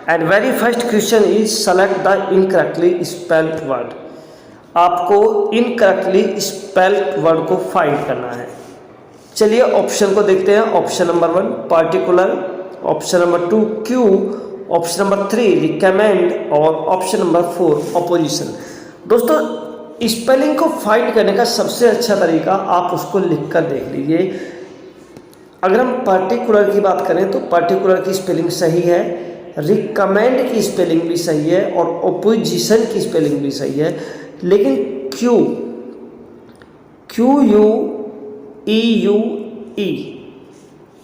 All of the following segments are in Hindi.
And very first question is select the incorrectly spelled word. आपको इनकरेक्टली स्पेल्ड वर्ड को फाइंड करना है। चलिए ऑप्शन को देखते हैं। Option number 1 particular, option number 2 Q, option number 3 recommend और ऑप्शन नंबर 4 अपोजिशन। दोस्तों स्पेलिंग को फाइंड करने का सबसे अच्छा तरीका आप उसको लिख कर देख लीजिए। अगर हम पार्टिकुलर की बात करें तो पार्टिकुलर की स्पेलिंग सही है, रिकमेंड की स्पेलिंग भी सही है और अपोजिशन की स्पेलिंग भी सही है, लेकिन Q U E U E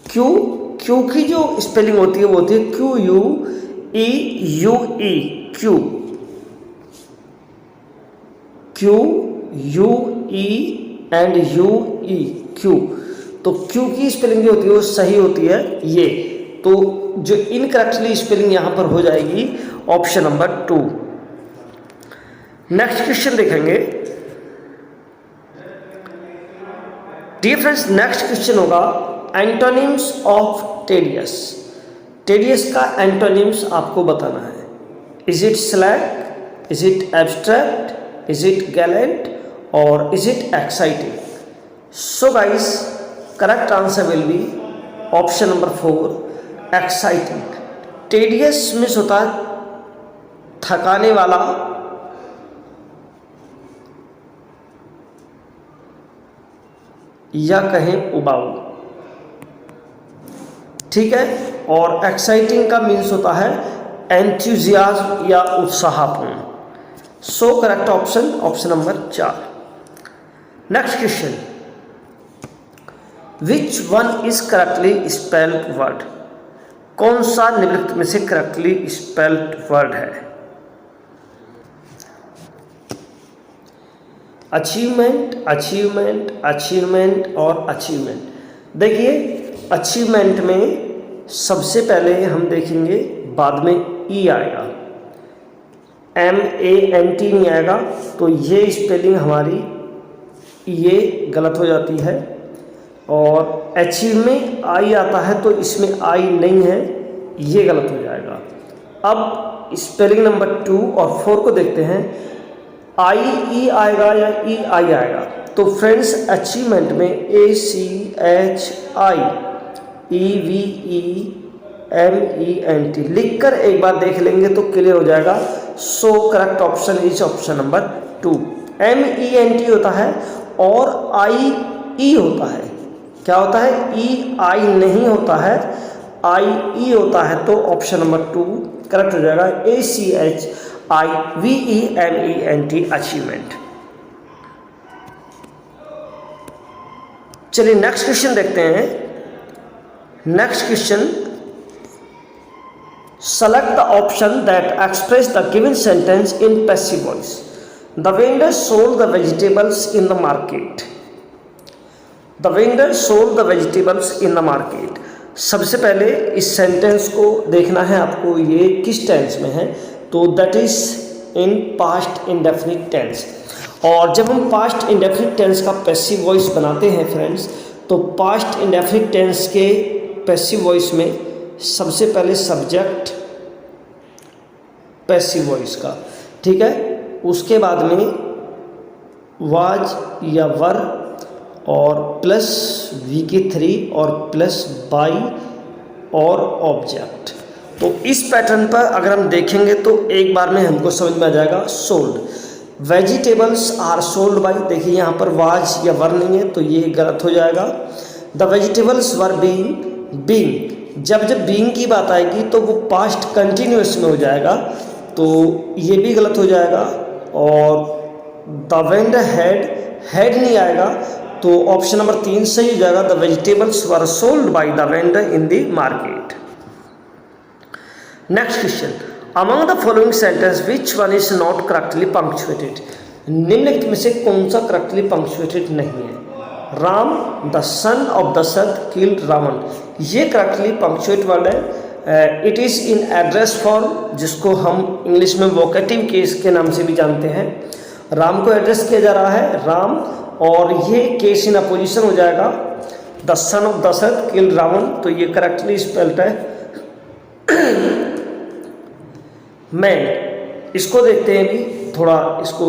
Q की जो स्पेलिंग होती है वो होती है Q U E and you E Q. तो क्यू की स्पेलिंग जो होती है वो सही होती है ये। तो जो इनकरेक्टली स्पेलिंग यहां पर हो जाएगी ऑप्शन नंबर 2। नेक्स्ट क्वेश्चन देखेंगे। डियर फ्रेंड्स नेक्स्ट क्वेश्चन होगा एंटोनिम्स ऑफ टेडियस। टेडियस का एंटोनिम्स आपको बताना है। Is it slack, is it abstract, is it gallant और is it exciting. So guys correct answer will be option number 4 exciting. Tedious means होता है थकाने वाला, या कहें उबाऊ, ठीक है। और एक्साइटिंग का मीन्स होता है एंथुजियाज्म या उत्साहपूर्ण। So correct option option number 4। Next question, which one is correctly spelled word. कौन सा निम्नलिखित में से करेक्टली स्पेल्ड वर्ड है। अचीवमेंट, अचीवमेंट, अचीवमेंट और अचीवमेंट। देखिए अचीवमेंट में सबसे पहले हम देखेंगे, बाद में ई आएगा, MANT नहीं आएगा, तो ये स्पेलिंग हमारी ये गलत हो जाती है। और अचीव में आई आता है तो इसमें आई नहीं है, ये गलत हो जाएगा। अब स्पेलिंग नंबर 2 और 4 को देखते हैं, IE आएगा या EI आएगा। तो फ्रेंड्स अचीवमेंट में ACHIEVEMENT लिखकर एक बार देख लेंगे तो क्लियर हो जाएगा। सो correct option is option number 2। MENT होता है और IE होता है। क्या होता है? EI नहीं होता है, IE होता है। तो ऑप्शन नंबर 2 करेक्ट हो जाएगा, ACHIVEMENT अचीवमेंट। चलिए नेक्स्ट क्वेश्चन देखते हैं। Next question, select the option that express the given sentence in passive voice. The vendor sold the vegetables in the market. The vendor sold the vegetables in the market. सबसे पहले इस सेंटेंस को देखना है आपको, ये किस टेंस में है। तो that is in past indefinite tense. और जब हम पास्ट इंडेफिनिट टेंस का पैसिव वॉइस बनाते हैं फ्रेंड्स, तो पास्ट इंडेफिनिट टेंस के पैसिव वॉइस में सबसे पहले सब्जेक्ट पैसिव वॉइस का, ठीक है। उसके बाद में वाज या वर और प्लस VK3 और प्लस बाई और ऑब्जेक्ट। तो इस पैटर्न पर अगर हम देखेंगे तो एक बार में हमको समझ में आ जाएगा। Sold, vegetables are sold by, देखिए यहाँ पर वाज या वर नहीं है तो ये गलत हो जाएगा। द वेजिटेबल्स वर बीइंग, जब बीइंग की बात आएगी तो वो पास्ट कंटिन्यूअस में हो जाएगा, तो ये भी गलत हो जाएगा। और द वेंडर हैड नहीं आएगा, तो ऑप्शन नंबर 3 सही हो जाएगा। The vegetables were sold by the vendor in the market. Next question, among the following sentence which one is not correctly punctuated. निम्नलिखित में से कौन सा करेक्टली पंक्चुएटेड नहीं है। Ram the son of Dasharath killed Ravan, ये करेक्टली पंक्चुएट वर्ड है। It is in address form, जिसको हम इंग्लिश में वोकेटिव केस के नाम से भी जानते हैं। राम को एड्रेस किया जा रहा है, राम, और ये केस इन अपोजिशन हो जाएगा। The son of Dasharath killed Ravan, तो ये करेक्टली स्पेल्ड है मैन, इसको देखते हैं भी, थोड़ा इसको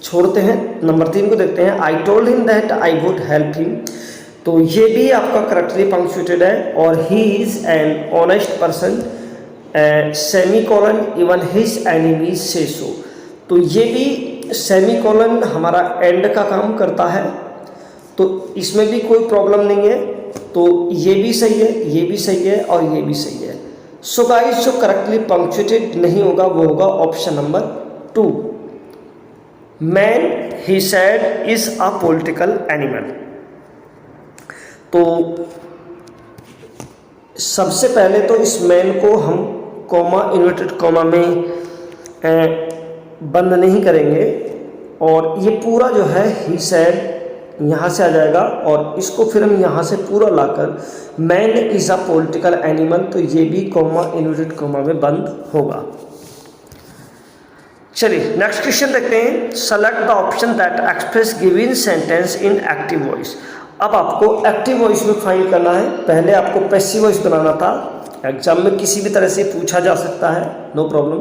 छोड़ते हैं, नंबर 3 को देखते हैं। I told him that I would help him, तो ये भी आपका करेक्टली पंक्चुएटेड है। और he is an honest person, semi colon, even his enemies से सो, तो ये भी सेमी कॉलन हमारा एंड का काम करता है, तो इसमें भी कोई प्रॉब्लम नहीं है। तो ये भी सही है, ये भी सही है और ये भी सही है। सो गाइस, जो करेक्टली पंक्चुएटेड नहीं होगा वो होगा option number 2। Man, he said, is a political animal. तो सबसे पहले तो इस मैन को हम कॉमा, इन्वर्टेड कॉमा में बंद नहीं करेंगे, और ये पूरा जो है ही सेड यहाँ से आ जाएगा, और इसको फिर हम यहाँ से पूरा लाकर man is a political animal, तो ये भी कॉमा, इन्वर्टेड कॉमा में बंद होगा। चलिए नेक्स्ट क्वेश्चन देखते हैं। Select the option that express given sentence in active voice. अब आपको एक्टिव वॉइस में फाइंड करना है, पहले आपको पैसिव वॉइस बनाना था। एग्जाम में किसी भी तरह से पूछा जा सकता है, no problem.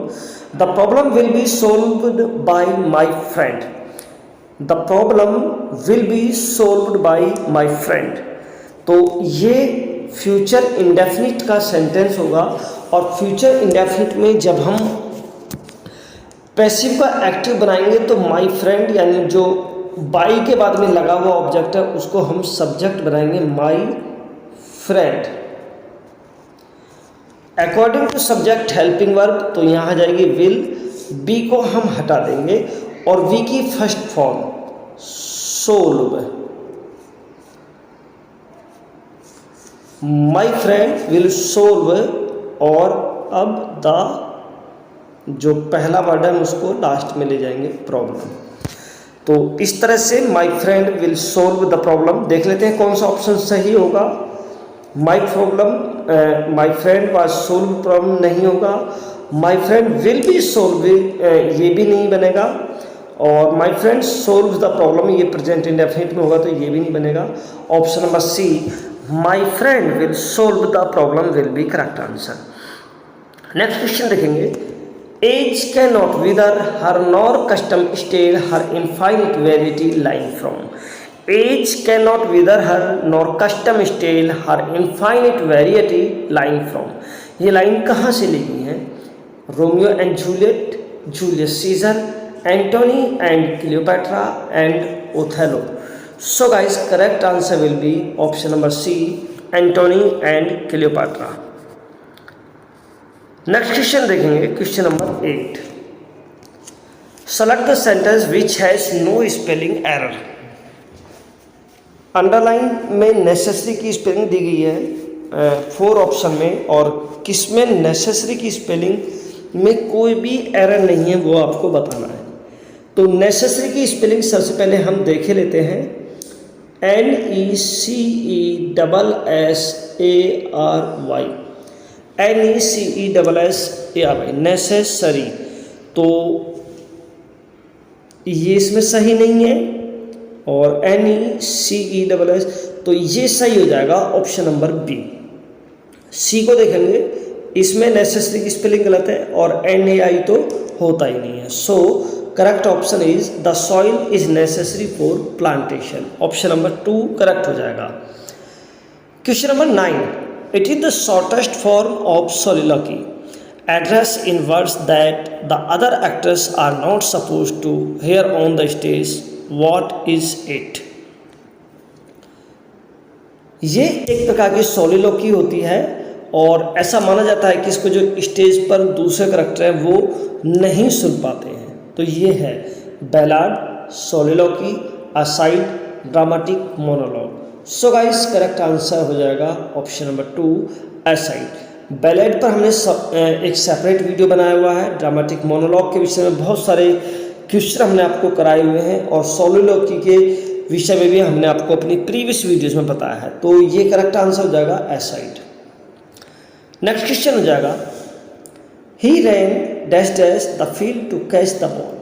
The problem will be solved by my friend. The problem will be solved by my friend, तो ये फ्यूचर इंडेफिनिट का सेंटेंस होगा। और फ्यूचर इंडेफिनिट में जब हम पैसिव का एक्टिव बनाएंगे तो माय फ्रेंड, यानी जो बाई के बाद में लगा हुआ ऑब्जेक्ट है उसको हम सब्जेक्ट बनाएंगे my friend. According to subject helping verb, तो यहाँ आ जाएगी विल, बी को हम हटा देंगे और वी की first form solve. My friend will solve, और अब द जो पहला वर्ड है हम उसको लास्ट में ले जाएंगे प्रॉब्लम। तो इस तरह से my friend will solve the problem. देख लेते हैं कौन सा ऑप्शन सही होगा। My friend was solve problem नहीं होगा। My friend will be solve, ये भी नहीं बनेगा। और my friend solve the problem, ये प्रेजेंट इंडेफिनिट में होगा तो ये भी नहीं बनेगा। Option number C, my friend will solve the problem, will be correct answer. Next question देखेंगे। Age can not wither her nor custom stale her infinite variety line from. Age can not wither her nor custom stale her infinite variety line from. ये लाइन कहाँ से ली गई है? Romeo and Juliet, Julius Caesar, Antony and Cleopatra and Othello. So guys, correct answer will be option number C, Antony and Cleopatra. Next question देखेंगे, question number 8। Select the sentence which has no spelling error. Underline में नेसेसरी की स्पेलिंग दी गई है 4 ऑप्शन में, और किसमें नेसेसरी की स्पेलिंग में कोई भी एरर नहीं है वो आपको बताना है। तो नेसेसरी की स्पेलिंग सबसे पहले हम देखे लेते हैं। NECESSARY, NECESSARY, नेसेसरी, तो ये इसमें सही नहीं है। और NECESS, तो ये सही हो जाएगा ऑप्शन नंबर बी। सी को देखेंगे, इसमें नेसेसरी की स्पेलिंग गलत है और NAI तो होता ही नहीं है। सो correct option is the soil is necessary for plantation. Option number 2 correct हो जाएगा। Question number 9। It is the shortest form of soliloquy. Address in words that the other actors are not supposed to hear on the stage. What is it? ये एक प्रकार की soliloquy होती है, और ऐसा माना जाता है कि इसको जो स्टेज पर दूसरे करैक्टर हैं वो नहीं सुन पाते हैं। तो ये है ballad, soliloquy, aside, dramatic monologue. सो गाइस, करेक्ट आंसर हो जाएगा ऑप्शन नंबर 2, असाइड। बैलेड पर हमने एक सेपरेट वीडियो बनाया हुआ है। ड्रामेटिक मोनोलॉग के विषय में बहुत सारे क्वेश्चन हमने आपको कराए हुए हैं, और soliloquy के विषय में भी हमने आपको अपनी प्रीवियस वीडियोस में बताया है। तो ये करेक्ट आंसर हो जाएगा असाइड। नेक्स्ट क्वेश्चन हो जाएगा, he ran dash dash the field to catch the ball.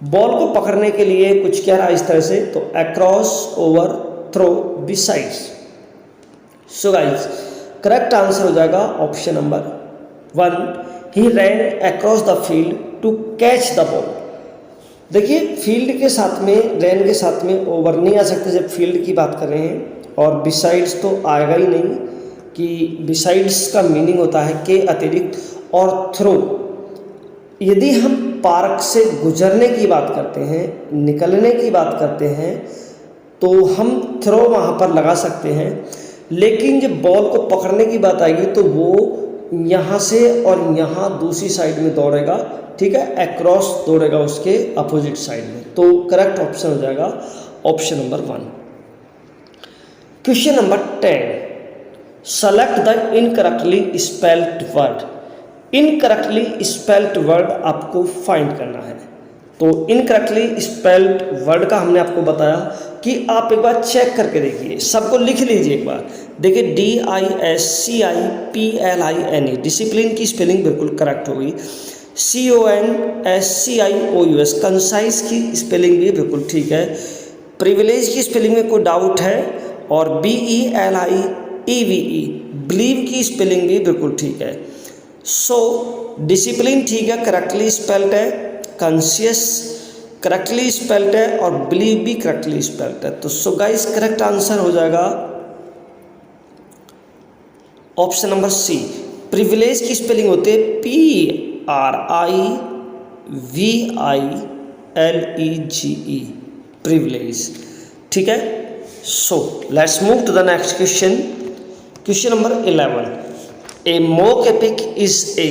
Ball को पकड़ने के लिए कुछ कह रहा है इस तरह से, तो across, over, through, besides. So guys, correct answer हो जाएगा option number 1, he ran across the field to catch the ball. देखिए फील्ड के साथ में, रैन के साथ में ओवर नहीं आ सकते जब फील्ड की बात कर रहे हैं, और बिसाइड्स तो आएगा ही नहीं, कि बिसाइड्स का मीनिंग होता है के अतिरिक्त, और थ्रो यदि हम पार्क से गुजरने की बात करते हैं, निकलने की बात करते हैं, तो हम थ्रो वहाँ पर लगा सकते हैं। लेकिन जब बॉल को पकड़ने की बात आएगी तो वो यहाँ से और यहाँ दूसरी साइड में दौड़ेगा, ठीक है, अक्रॉस दौड़ेगा उसके अपोजिट साइड में। तो करेक्ट ऑप्शन हो जाएगा option number 1। Question number 10, select the incorrectly spelled word. Incorrectly spelled word आपको फाइंड करना है। तो इनकरेक्टली स्पेल्ड वर्ड का हमने आपको बताया कि आप एक बार चेक करके देखिए, सबको लिख लीजिए एक बार। देखिए DISCIPLINE, डिसिप्लिन की स्पेलिंग बिल्कुल करेक्ट होगी। CONSCIOUS, कंसाइज की स्पेलिंग भी बिल्कुल ठीक है। प्रिविलेज की स्पेलिंग में कोई डाउट है, और BELIEVE, बिलीव की स्पेलिंग भी बिल्कुल ठीक है। सो डिसिप्लिन ठीक है, करेक्टली स्पेल्ड है, कॉन्शियस करेक्टली स्पेल्ड है, और बिलीव भी करेक्टली स्पेल्ड है। तो सो गाइस करेक्ट आंसर हो जाएगा ऑप्शन नंबर सी। प्रिविलेज की स्पेलिंग होती है PRIVILEGE, प्रिविलेज, ठीक है। So let's move to the next question. Question number 11, a mock epic is a,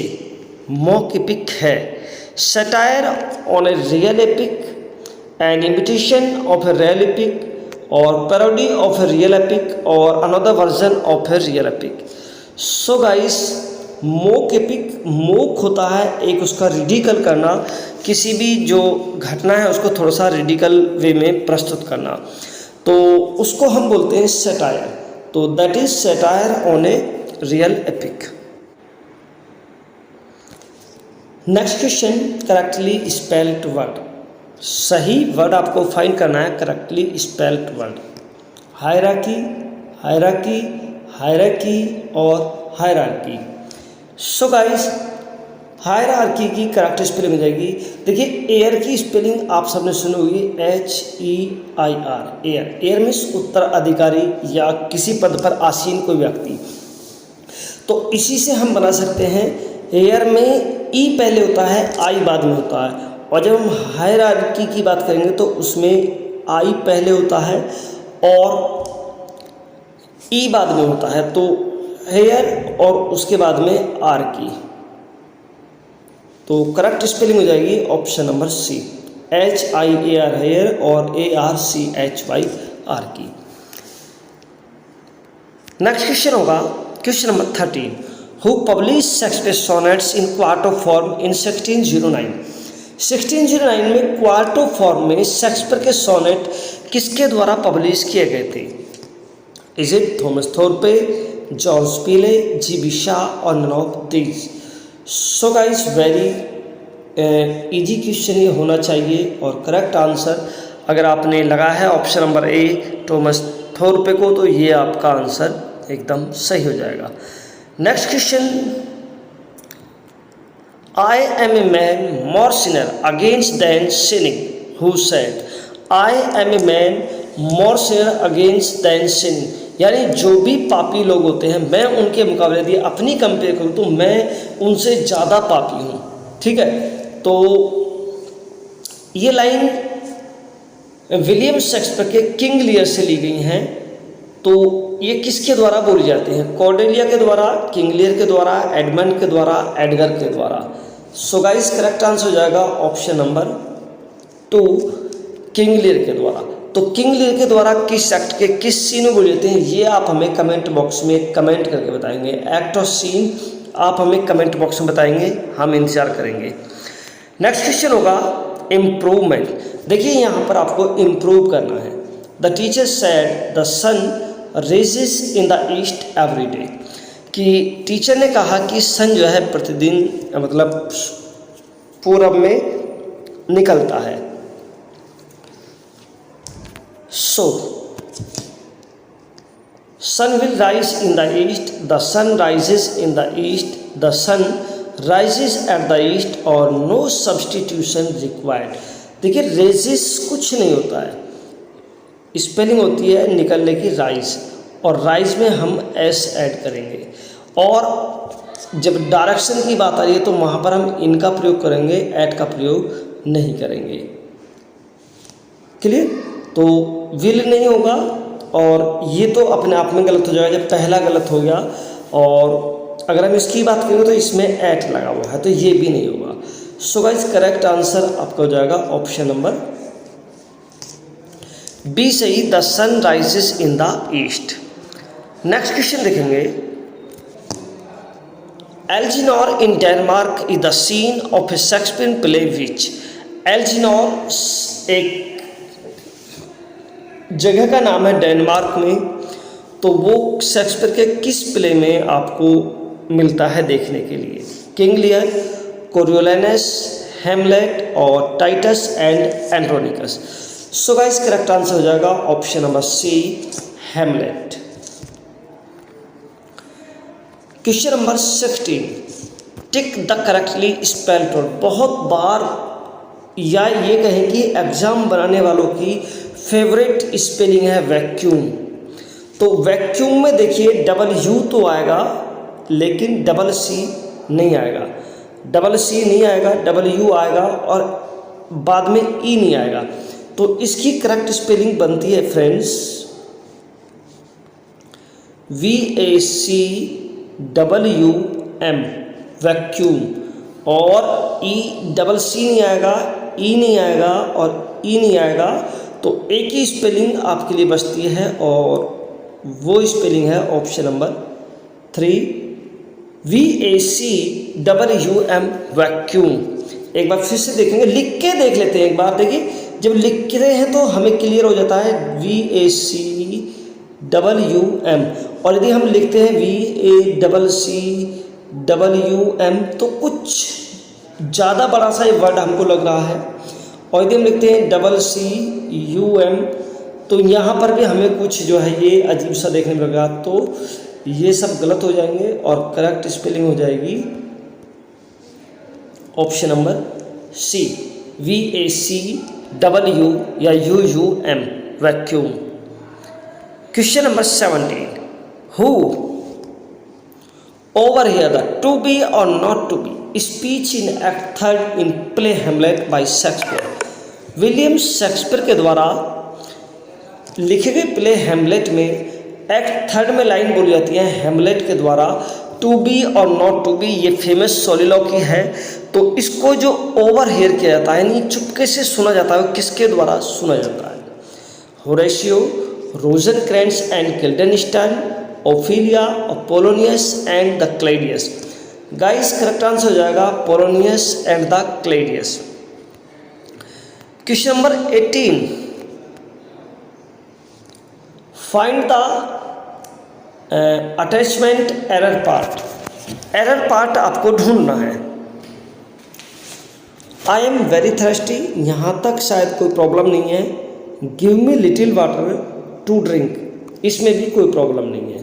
mock epic है satire on a real epic, an imitation of a real epic, or parody of a real epic, or another version of a real epic। So guys, mock epic, mock होता है एक उसका रिडिकल करना, किसी भी जो घटना है उसको थोड़ा सा रिडिकल वे में प्रस्तुत करना, तो उसको हम बोलते हैं सटायर। तो that is satire on a real epic. Next question, correctly spelled word. सही वर्ड आपको फाइंड करना है, correctly spelled word. Hierarchy, hierarchy, hierarchy और हायरार्की। सो गाइस, हायरार्की की करेक्ट स्पेलिंग हो जाएगी। देखिए एयर की स्पेलिंग आप सबने सुनी होगी, HEIR, एयर। एयर मीन्स उत्तराधिकारी या किसी पद पर आसीन कोई व्यक्ति। तो इसी से हम बना सकते हैं, एयर में ई पहले होता है, आई बाद में होता है, और जब हम हायरार्की की बात करेंगे तो उसमें आई पहले होता है और ई बाद में होता है। तो हेयर और उसके बाद में आर की। तो करेक्ट स्पेलिंग हो जाएगी option number C, HIAR hair और ARCHYR की। नेक्स्ट क्वेश्चन होगा question number 13, who publish Shakespeare sonnets in quarto form in 1609। 1609 में क्वार्टो फॉर्म में शेक्सपियर के सोनेट किसके द्वारा पब्लिश किए गए थे? Is it Thomas Thorpe, John Speele, GB Shaw और none of these. So guys very easy question ये होना चाहिए, और करेक्ट आंसर अगर आपने लगाया है ऑप्शन नंबर ए थॉमस थॉर्पे को, तो ये आपका आंसर एकदम सही हो जाएगा। Next question, I am a man more sinner against than sinning, who said? I am a man more sinner against than sinning, यानी जो भी पापी लोग होते हैं मैं उनके मुकाबले यदि अपनी कंपेयर करूँ तो मैं उनसे ज़्यादा पापी हूँ, ठीक है। तो ये लाइन विलियम शेक्सपियर के किंग लियर से ली गई हैं। तो ये किसके द्वारा बोली जाती हैं? कॉर्डेलिया के द्वारा, किंग लियर के द्वारा, एडमंड के द्वारा, एडगर के द्वारा। सो गाइस करेक्ट आंसर हो जाएगा ऑप्शन नंबर 2, किंग लियर के द्वारा। तो किंग लियर के द्वारा किस एक्ट के किस सीन में बोले जाते हैं, ये आप हमें कमेंट बॉक्स में कमेंट करके बताएंगे। एक्ट और सीन आप हमें कमेंट बॉक्स में बताएंगे, हम इंतजार करेंगे। नेक्स्ट क्वेश्चन होगा इम्प्रूवमेंट। देखिए यहाँ पर आपको इम्प्रूव करना है। The teacher said the sun rises in the east every day, कि टीचर ने कहा कि सन जो है प्रतिदिन मतलब पूरब में निकलता है। So sun will rise in the east, the sun rises in the east, the sun rises at the east और नो सब्सटीट्यूशन रिक्वायर्ड। देखिए रेजिस कुछ नहीं होता है, स्पेलिंग होती है निकलने की राइज, और राइज में हम एस ऐड करेंगे। और जब डायरेक्शन की बात आ रही है तो वहाँ पर हम इनका प्रयोग करेंगे, ऐड का प्रयोग नहीं करेंगे। क्लियर? तो विल नहीं होगा, और ये तो अपने आप में गलत हो जाएगा जब पहला गलत हो गया। और अगर हम इसकी बात करें तो इसमें एट लगा हुआ है, तो ये भी नहीं होगा। सो गाइस करेक्ट आंसर आपका हो जाएगा ऑप्शन नंबर बी सही, the sun rises in the east. Next question देखेंगे। Elsinore in Denmark is the scene of a Shakespeare play which. Elsinore एक जगह का नाम है डेनमार्क में, तो वो शेक्सपियर के किस प्ले में आपको मिलता है देखने के लिए? किंग लियर, कोरियोलानस, हेमलेट और Titus and Andronicus. So guys correct answer हो जाएगा option number C, Hamlet. Question number 16, tick the correctly spelled word. बहुत बार या ये कहें कि एग्जाम बनाने वालों की फेवरेट स्पेलिंग है वैक्यूम। तो वैक्यूम में देखिए डबल यू तो आएगा लेकिन डबल सी नहीं आएगा, डबल सी नहीं आएगा, डबल यू आएगा और बाद में ई नहीं आएगा। तो इसकी करेक्ट स्पेलिंग बनती है फ्रेंड्स VACWM, वैक्यूम। और ई डबल सी नहीं आएगा, ई नहीं आएगा और ई नहीं आएगा, तो एक ही स्पेलिंग आपके लिए बचती है और वो स्पेलिंग है ऑप्शन नंबर 3, VACWM, वैक्यूम। एक बार फिर से देखेंगे, लिख के देख लेते हैं एक बार। देखिए जब लिख रहे हैं तो हमें क्लियर हो जाता है VACWM, और यदि हम लिखते हैं VACCWM तो कुछ ज़्यादा बड़ा सा ये वर्ड हमको लग रहा है। और यदि हम लिखते हैं CCUM तो यहाँ पर भी हमें कुछ जो है ये अजीब सा देखने में लगा। तो ये सब गलत हो जाएंगे और करेक्ट स्पेलिंग हो जाएगी ऑप्शन नंबर सी, VACW या UUM, vacuum. Question number 17, who overhear the to be और not to be speech in act third in play Hamlet by Shakespeare. William Shakespeare के द्वारा लिखे गए प्ले हेमलेट में एक्ट थर्ड में लाइन बोली जाती है हेमलेट के द्वारा, टू बी और नॉट टू बी, ये फेमस सोलिलोकी है। तो इसको जो ओवर हेयर किया जाता है यानी चुपके से सुना जाता है, किसके द्वारा सुना जाता है? Horatio, Rosencrantz and Guildenstern, Ophelia, Polonius and the Claudius. Guys correct answer हो जाएगा Polonius and the Claudius. Question number 18, find the attachment error part. Error part आपको ढूंढना है। आई एम वेरी थर्स्टी, यहाँ तक शायद कोई प्रॉब्लम नहीं है। Give me little water to drink, इसमें भी कोई प्रॉब्लम नहीं है।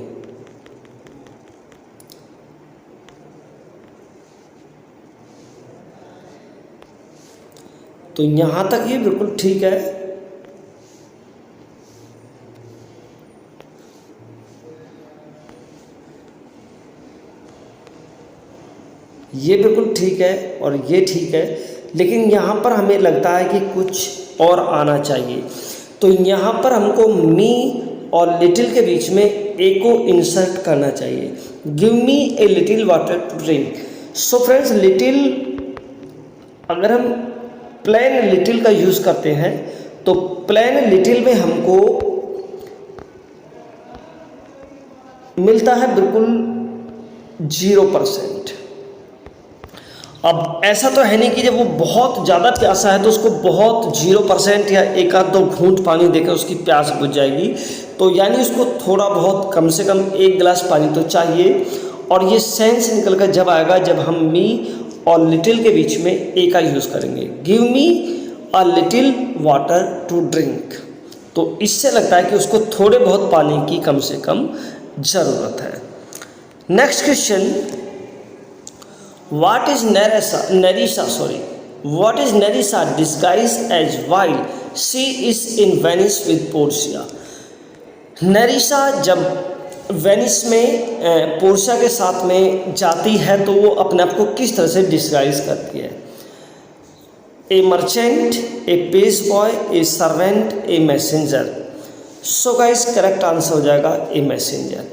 तो यहाँ तक ये बिल्कुल ठीक है। ये बिल्कुल ठीक है और ये ठीक है, लेकिन यहाँ पर हमें लगता है कि कुछ और आना चाहिए। तो यहाँ पर हमको मी और लिटिल के बीच में ए को इंसर्ट करना चाहिए। Give me a little water to drink. So friends, little अगर हम प्लेन लिटिल का यूज़ करते हैं तो प्लेन लिटिल में हमको मिलता है बिल्कुल 0%। अब ऐसा तो है नहीं कि जब वो बहुत ज़्यादा प्यासा है तो उसको बहुत 0% या एक आध दो घूंट पानी देकर उसकी प्यास बुझ जाएगी। तो यानी उसको थोड़ा बहुत कम से कम 1 गिलास पानी तो चाहिए। और ये सेंस निकल कर जब आएगा जब हम मी और लिटिल के बीच में ए का यूज़ करेंगे। Give me a little water to drink, तो इससे लगता है कि उसको थोड़े बहुत पानी की कम से कम ज़रूरत है। Next question, What is Nerissa disguised as while she is in Venice with Portia? नेरिसा जब वेनिस में पोर्शिया के साथ में जाती है तो वो अपने आप को किस तरह से डिस्गाइज करती है? ए मर्चेंट, ए पेज बॉय, ए सर्वेंट, ए मैसेंजर। सो गाइस करेक्ट आंसर हो जाएगा ए मैसेंजर,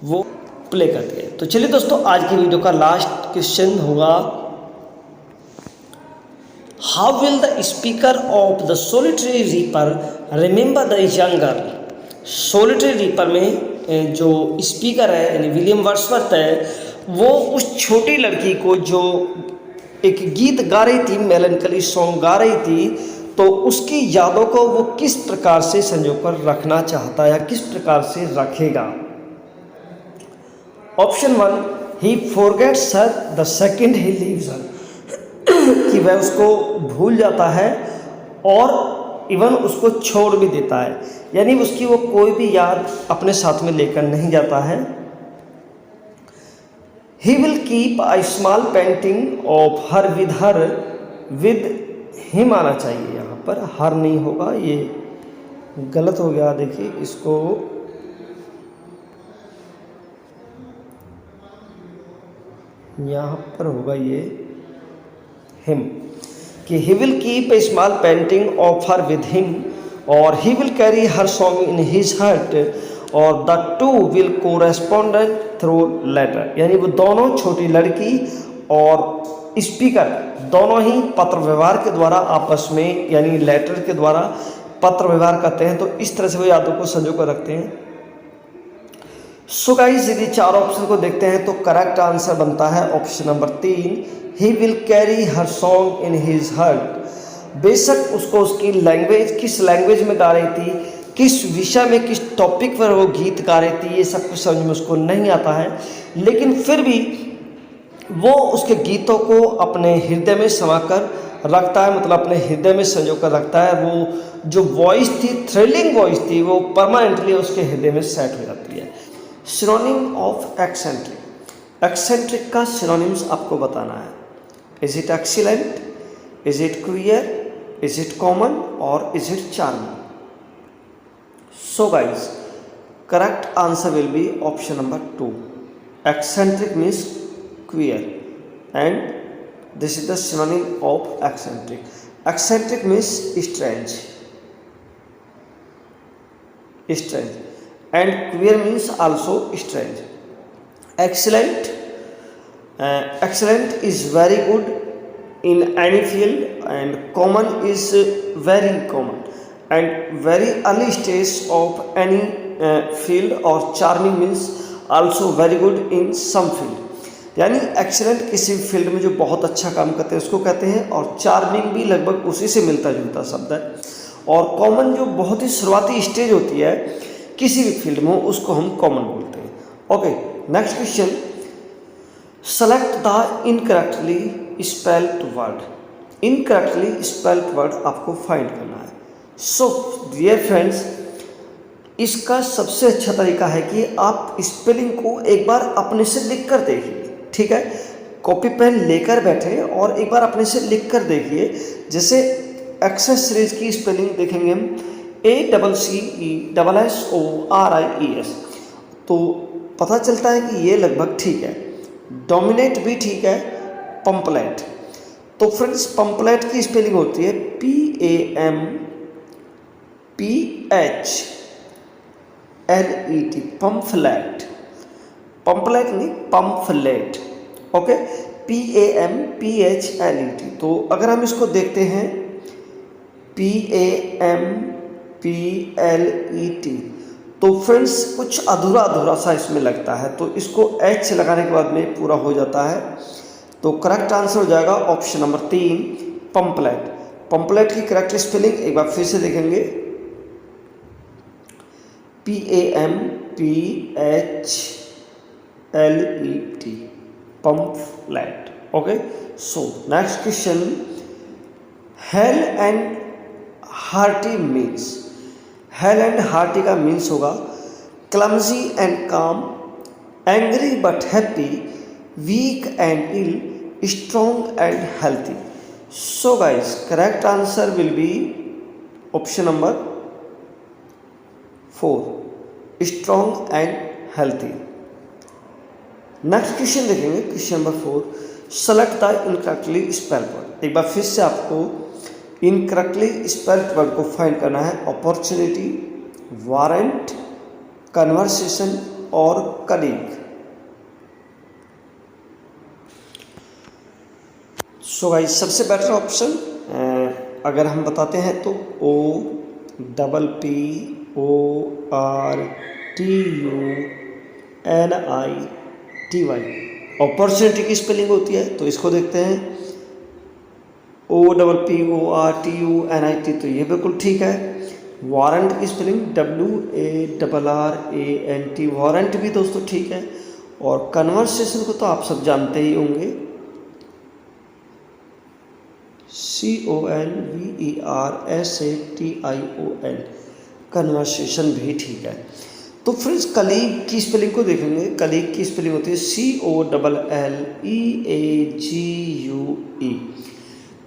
वो प्ले करती है। तो चलिए दोस्तों, आज की वीडियो का लास्ट क्वेश्चन होगा, how will the speaker of the solitary reaper remember the young girl? Solitary reaper में जो स्पीकर है यानी विलियम वर्ड्सवर्थ है, वो उस छोटी लड़की को जो एक गीत गा रही थी, मेलनकली सॉन्ग गा रही थी, तो उसकी यादों को वो किस प्रकार से संजो कर रखना चाहता है या किस प्रकार से रखेगा? Option 1, he forgets her, the second he leaves her, कि वह उसको भूल जाता है और इवन उसको छोड़ भी देता है, यानी उसकी वो कोई भी याद अपने साथ में लेकर नहीं जाता है। ही will keep a small painting of her with him आना चाहिए, यहाँ पर हर नहीं होगा, ये गलत हो गया। देखिए इसको यहाँ पर होगा ये हिम, कि he will keep a small painting of her with him, और he will carry her song in his heart, और the two will correspond through letter, यानी वो दोनों, छोटी लड़की और स्पीकर, दोनों ही पत्र व्यवहार के द्वारा आपस में यानी लेटर के द्वारा पत्र व्यवहार करते हैं। तो इस तरह से वो यादों को संजो कर रखते हैं। सो गाइस, यदि चार ऑप्शन को देखते हैं तो करेक्ट आंसर बनता है option number 3, he will carry her song in his heart. बेशक उसको उसकी लैंग्वेज, किस लैंग्वेज में गा रही थी, किस विषय में, किस टॉपिक पर वो गीत गा रही थी, ये सब कुछ समझ में उसको नहीं आता है, लेकिन फिर भी वो उसके गीतों को अपने हृदय में समा कर रखता है, मतलब अपने हृदय में संजो कर रखता है। वो जो वॉइस थी, थ्रिलिंग वॉइस थी, वो परमानेंटली उसके हृदय में सेट हो जाती है। सिनोनिम ऑफ एक्सेंट्रिक, एक्सेंट्रिक का सिनोनिम्स आपको बताना है। Is it excellent, is it queer, is it common और is it charming? So guys correct answer will be option number 2, eccentric means queer, and this is the synonym of eccentric. Eccentric means strange, and queer means also strange. Excellent, excellent is very good in any field, and common is very common, and very early stage of any field, or charming means also very good in some field। यानी एक्सीलेंट किसी फील्ड में जो बहुत अच्छा काम करते हैं उसको कहते हैं, और चार्मिंग भी लगभग उसी से मिलता जुलता शब्द है, और कॉमन जो बहुत ही शुरुआती स्टेज होती है किसी भी फील्ड में, उसको हम कॉमन बोलते हैं। Okay, next question, select the incorrectly spelled word. Incorrectly spelled word आपको फाइंड करना है। सो डियर फ्रेंड्स, इसका सबसे अच्छा तरीका है कि आप स्पेलिंग को एक बार अपने से लिख कर देखिए, ठीक है? कॉपी पेन लेकर बैठे और एक बार अपने से लिख कर देखिए। जैसे एक्सेस सीरीज की स्पेलिंग देखेंगे हम, ACCESSORIES, तो पता चलता है कि ये लगभग ठीक है। डोमिनेट भी ठीक है, पंपलेट, तो फ्रेंड्स पंपलेट की स्पेलिंग होती है PAMPHLET, पंपलेट, पंपलेट नहीं पंपलेट, ओके, PAMPHLET। तो अगर हम इसको देखते हैं PAMPLET, तो फ्रेंड्स कुछ अधूरा अधूरा सा इसमें लगता है, तो इसको H लगाने के बाद में पूरा हो जाता है। तो करेक्ट आंसर हो जाएगा ऑप्शन नंबर 3, पंपलेट। पंपलेट की करेक्ट स्पेलिंग एक बार फिर से देखेंगे, PAMPHLET, pamphlet. Okay, so next question, hale and hearty means. Hale and hearty का मीन्स होगा clumsy and calm, angry but happy, weak and ill, strong and healthy. So guys, correct answer will be option number 4, strong and healthy. Next question देखेंगे, question number 4, select the incorrectly spelled word. एक बार फिर से आपको इनकरेक्टली स्पेल्ड वर्ड को फाइंड करना है। अपॉर्चुनिटी, वारंट, कन्वर्सेशन और कलीग। सो गाइस, सबसे बेटर ऑप्शन अगर हम बताते हैं तो OPPORTUNITY। अपॉर्चुनिटी की स्पेलिंग होती है, तो इसको देखते हैं OPPORTUNIT, तो ये बिल्कुल ठीक है। वारंट की स्पेलिंग WARRANT, वारंट भी दोस्तों ठीक है। और कन्वर्सेशन को तो आप सब जानते ही होंगे, CONVERSATION, कन्वर्सेशन भी ठीक है। तो फ्रेंड्स, कलीग की स्पेलिंग को देखेंगे। कलीग की स्पेलिंग होती है COLLEAGUE।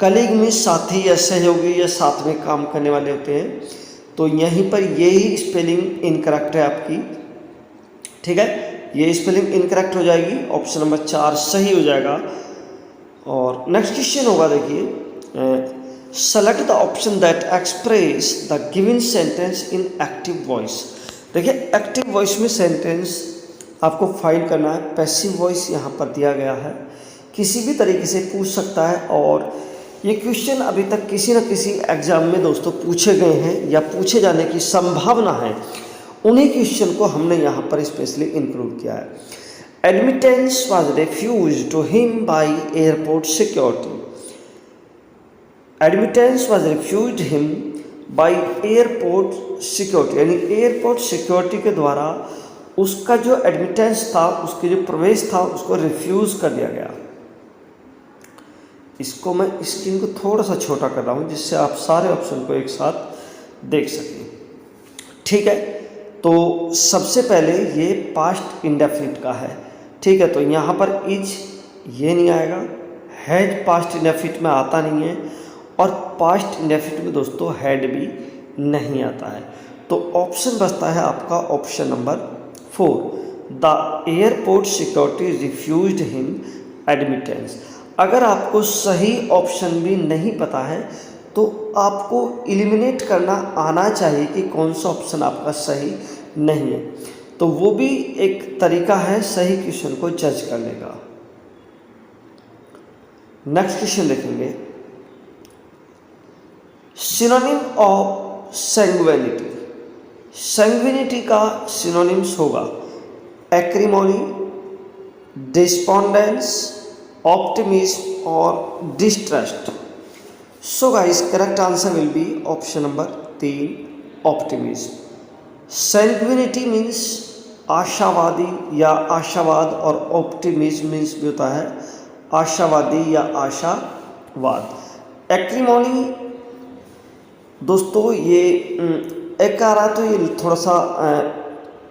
कलीग में साथी या सहयोगी या साथ में काम करने वाले होते हैं, तो यहीं पर यही स्पेलिंग इनकरेक्ट है आपकी, ठीक है। ये स्पेलिंग इनकरेक्ट हो जाएगी, ऑप्शन नंबर 4 सही हो जाएगा। और नेक्स्ट क्वेश्चन होगा, देखिए, select the option that express the given sentence in active voice. देखिए, एक्टिव वॉइस में सेंटेंस आपको फाइंड करना है। पैसिव वॉइस यहाँ पर दिया गया है, किसी भी तरीके से पूछ सकता है। और ये क्वेश्चन अभी तक किसी न किसी एग्जाम में दोस्तों पूछे गए हैं या पूछे जाने की संभावना है, उन्हीं क्वेश्चन को हमने यहाँ पर स्पेशली इंक्लूड किया है। Admittance was refused to him by airport security. Admittance was refused him by airport security, यानी एयरपोर्ट सिक्योरिटी के द्वारा उसका जो एडमिटेंस था, उसके जो प्रवेश था, उसको रिफ्यूज़ कर दिया गया। इसको मैं स्क्रीन को थोड़ा सा छोटा कर रहा हूँ, जिससे आप सारे ऑप्शन को एक साथ देख सकें, ठीक है। तो सबसे पहले ये पास्ट इंडेफिनिट का है, ठीक है। तो यहाँ पर इज ये नहीं आएगा, हैज पास्ट इंडेफिनिट में आता नहीं है, और पास्ट इंडेफिनिट में दोस्तों हैड भी नहीं आता है। तो ऑप्शन बचता है आपका option number 4, the airport security refused him admittance. अगर आपको सही ऑप्शन भी नहीं पता है, तो आपको एलिमिनेट करना आना चाहिए कि कौन सा ऑप्शन आपका सही नहीं है। तो वो भी एक तरीका है सही क्वेश्चन को जज करने का। नेक्स्ट क्वेश्चन देखेंगे, सिनोनिम ऑफ सैंग्विनिटी। सैंग्विनिटी का सिनोनिम्स होगा एक्रिमोनी, डिस्पोंडेंस, ऑप्टिमिज्म और distrust. So guys, correct answer will be option number 3, optimism. Sanguinity means आशावादी या आशावाद, और ऑप्टिमिज्म मीन्स भी होता है आशावादी या आशावाद। एक्रिमोनी दोस्तों ये एक आ रहा, तो ये थोड़ा सा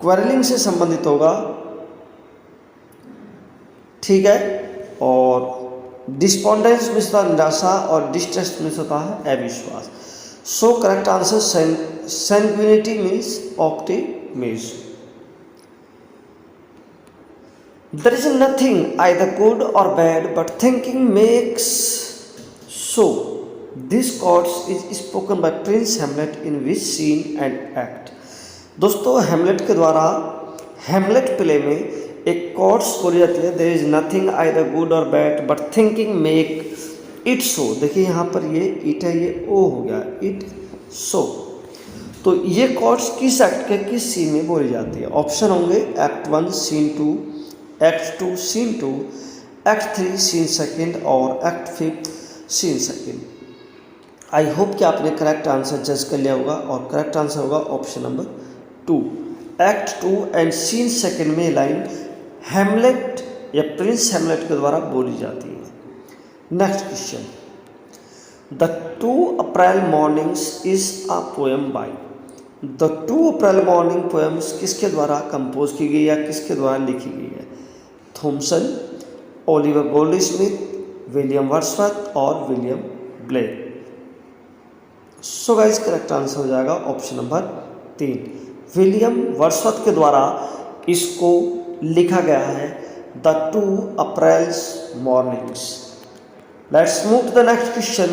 क्वेरलिंग से संबंधित होगा, ठीक है। और डिस्पोंडेंस में होता है निराशा, और डिस्ट्रेस में होता है अविश्वास। So correct answer sanguinity means optimism. There is nothing either good or bad, but thinking makes so. This quote is spoken by Prince Hamlet in which scene and act? दोस्तों, हेमलेट के द्वारा हेमलेट प्ले में एक कोट्स बोली जाती है, there is nothing either good और bad but thinking make it so. देखिए यहाँ पर ये इट है, ये ओ हो गया, इट सो। तो ये कोट्स किस एक्ट के किस सीन में बोली जाती है? ऑप्शन होंगे act 1 scene 2, act 2 scene 2, act 3 scene 2 और एक्ट 5 सीन 2। आई होप कि आपने करेक्ट आंसर जज कर लिया होगा, और करेक्ट आंसर होगा option number 2, act 2 and scene 2 में लाइन हेमलेट या प्रिंस हेमलेट के द्वारा बोली जाती है। Next question, the 2 April mornings is a poem by. The 2 April morning poems किसके द्वारा कंपोज की गई या किसके द्वारा लिखी गई है? Thomson, Oliver Goldsmith, William Wordsworth और William Blake. So guys correct answer हो जाएगा ऑप्शन नंबर 3, विलियम वर्ड्सवर्थ के द्वारा इसको लिखा गया है the 2 Aprils mornings. Let's move to the next question.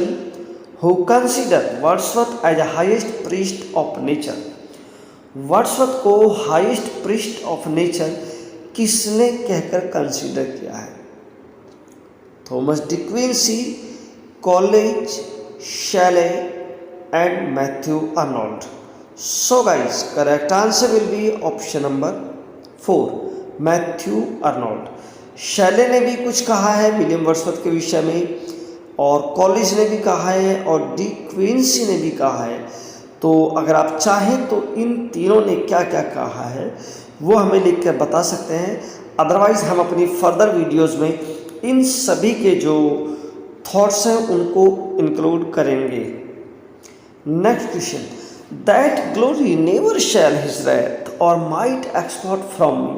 Who consider Wordsworth as a highest priest of nature. Wordsworth को हाईएस्ट प्रीस्ट ऑफ नेचर किसने कहकर कंसीडर किया है? Thomas De Quincey, Coleridge, Shelley and Matthew Arnold. So guys correct answer will be option number 4, Matthew Arnold. Shelley ने भी कुछ कहा है विलियम वर्ड्सवर्थ के विषय में, और कॉलेज ने भी कहा है, और डी क्विंसी ने भी कहा है। तो अगर आप चाहें तो इन तीनों ने क्या क्या कहा है वो हमें लिख कर बता सकते हैं। अदरवाइज़ हम अपनी फर्दर वीडियोस में इन सभी के जो थॉट्स हैं उनको इंक्लूड करेंगे। Next question, that glory never shall his wrath or might extort from me,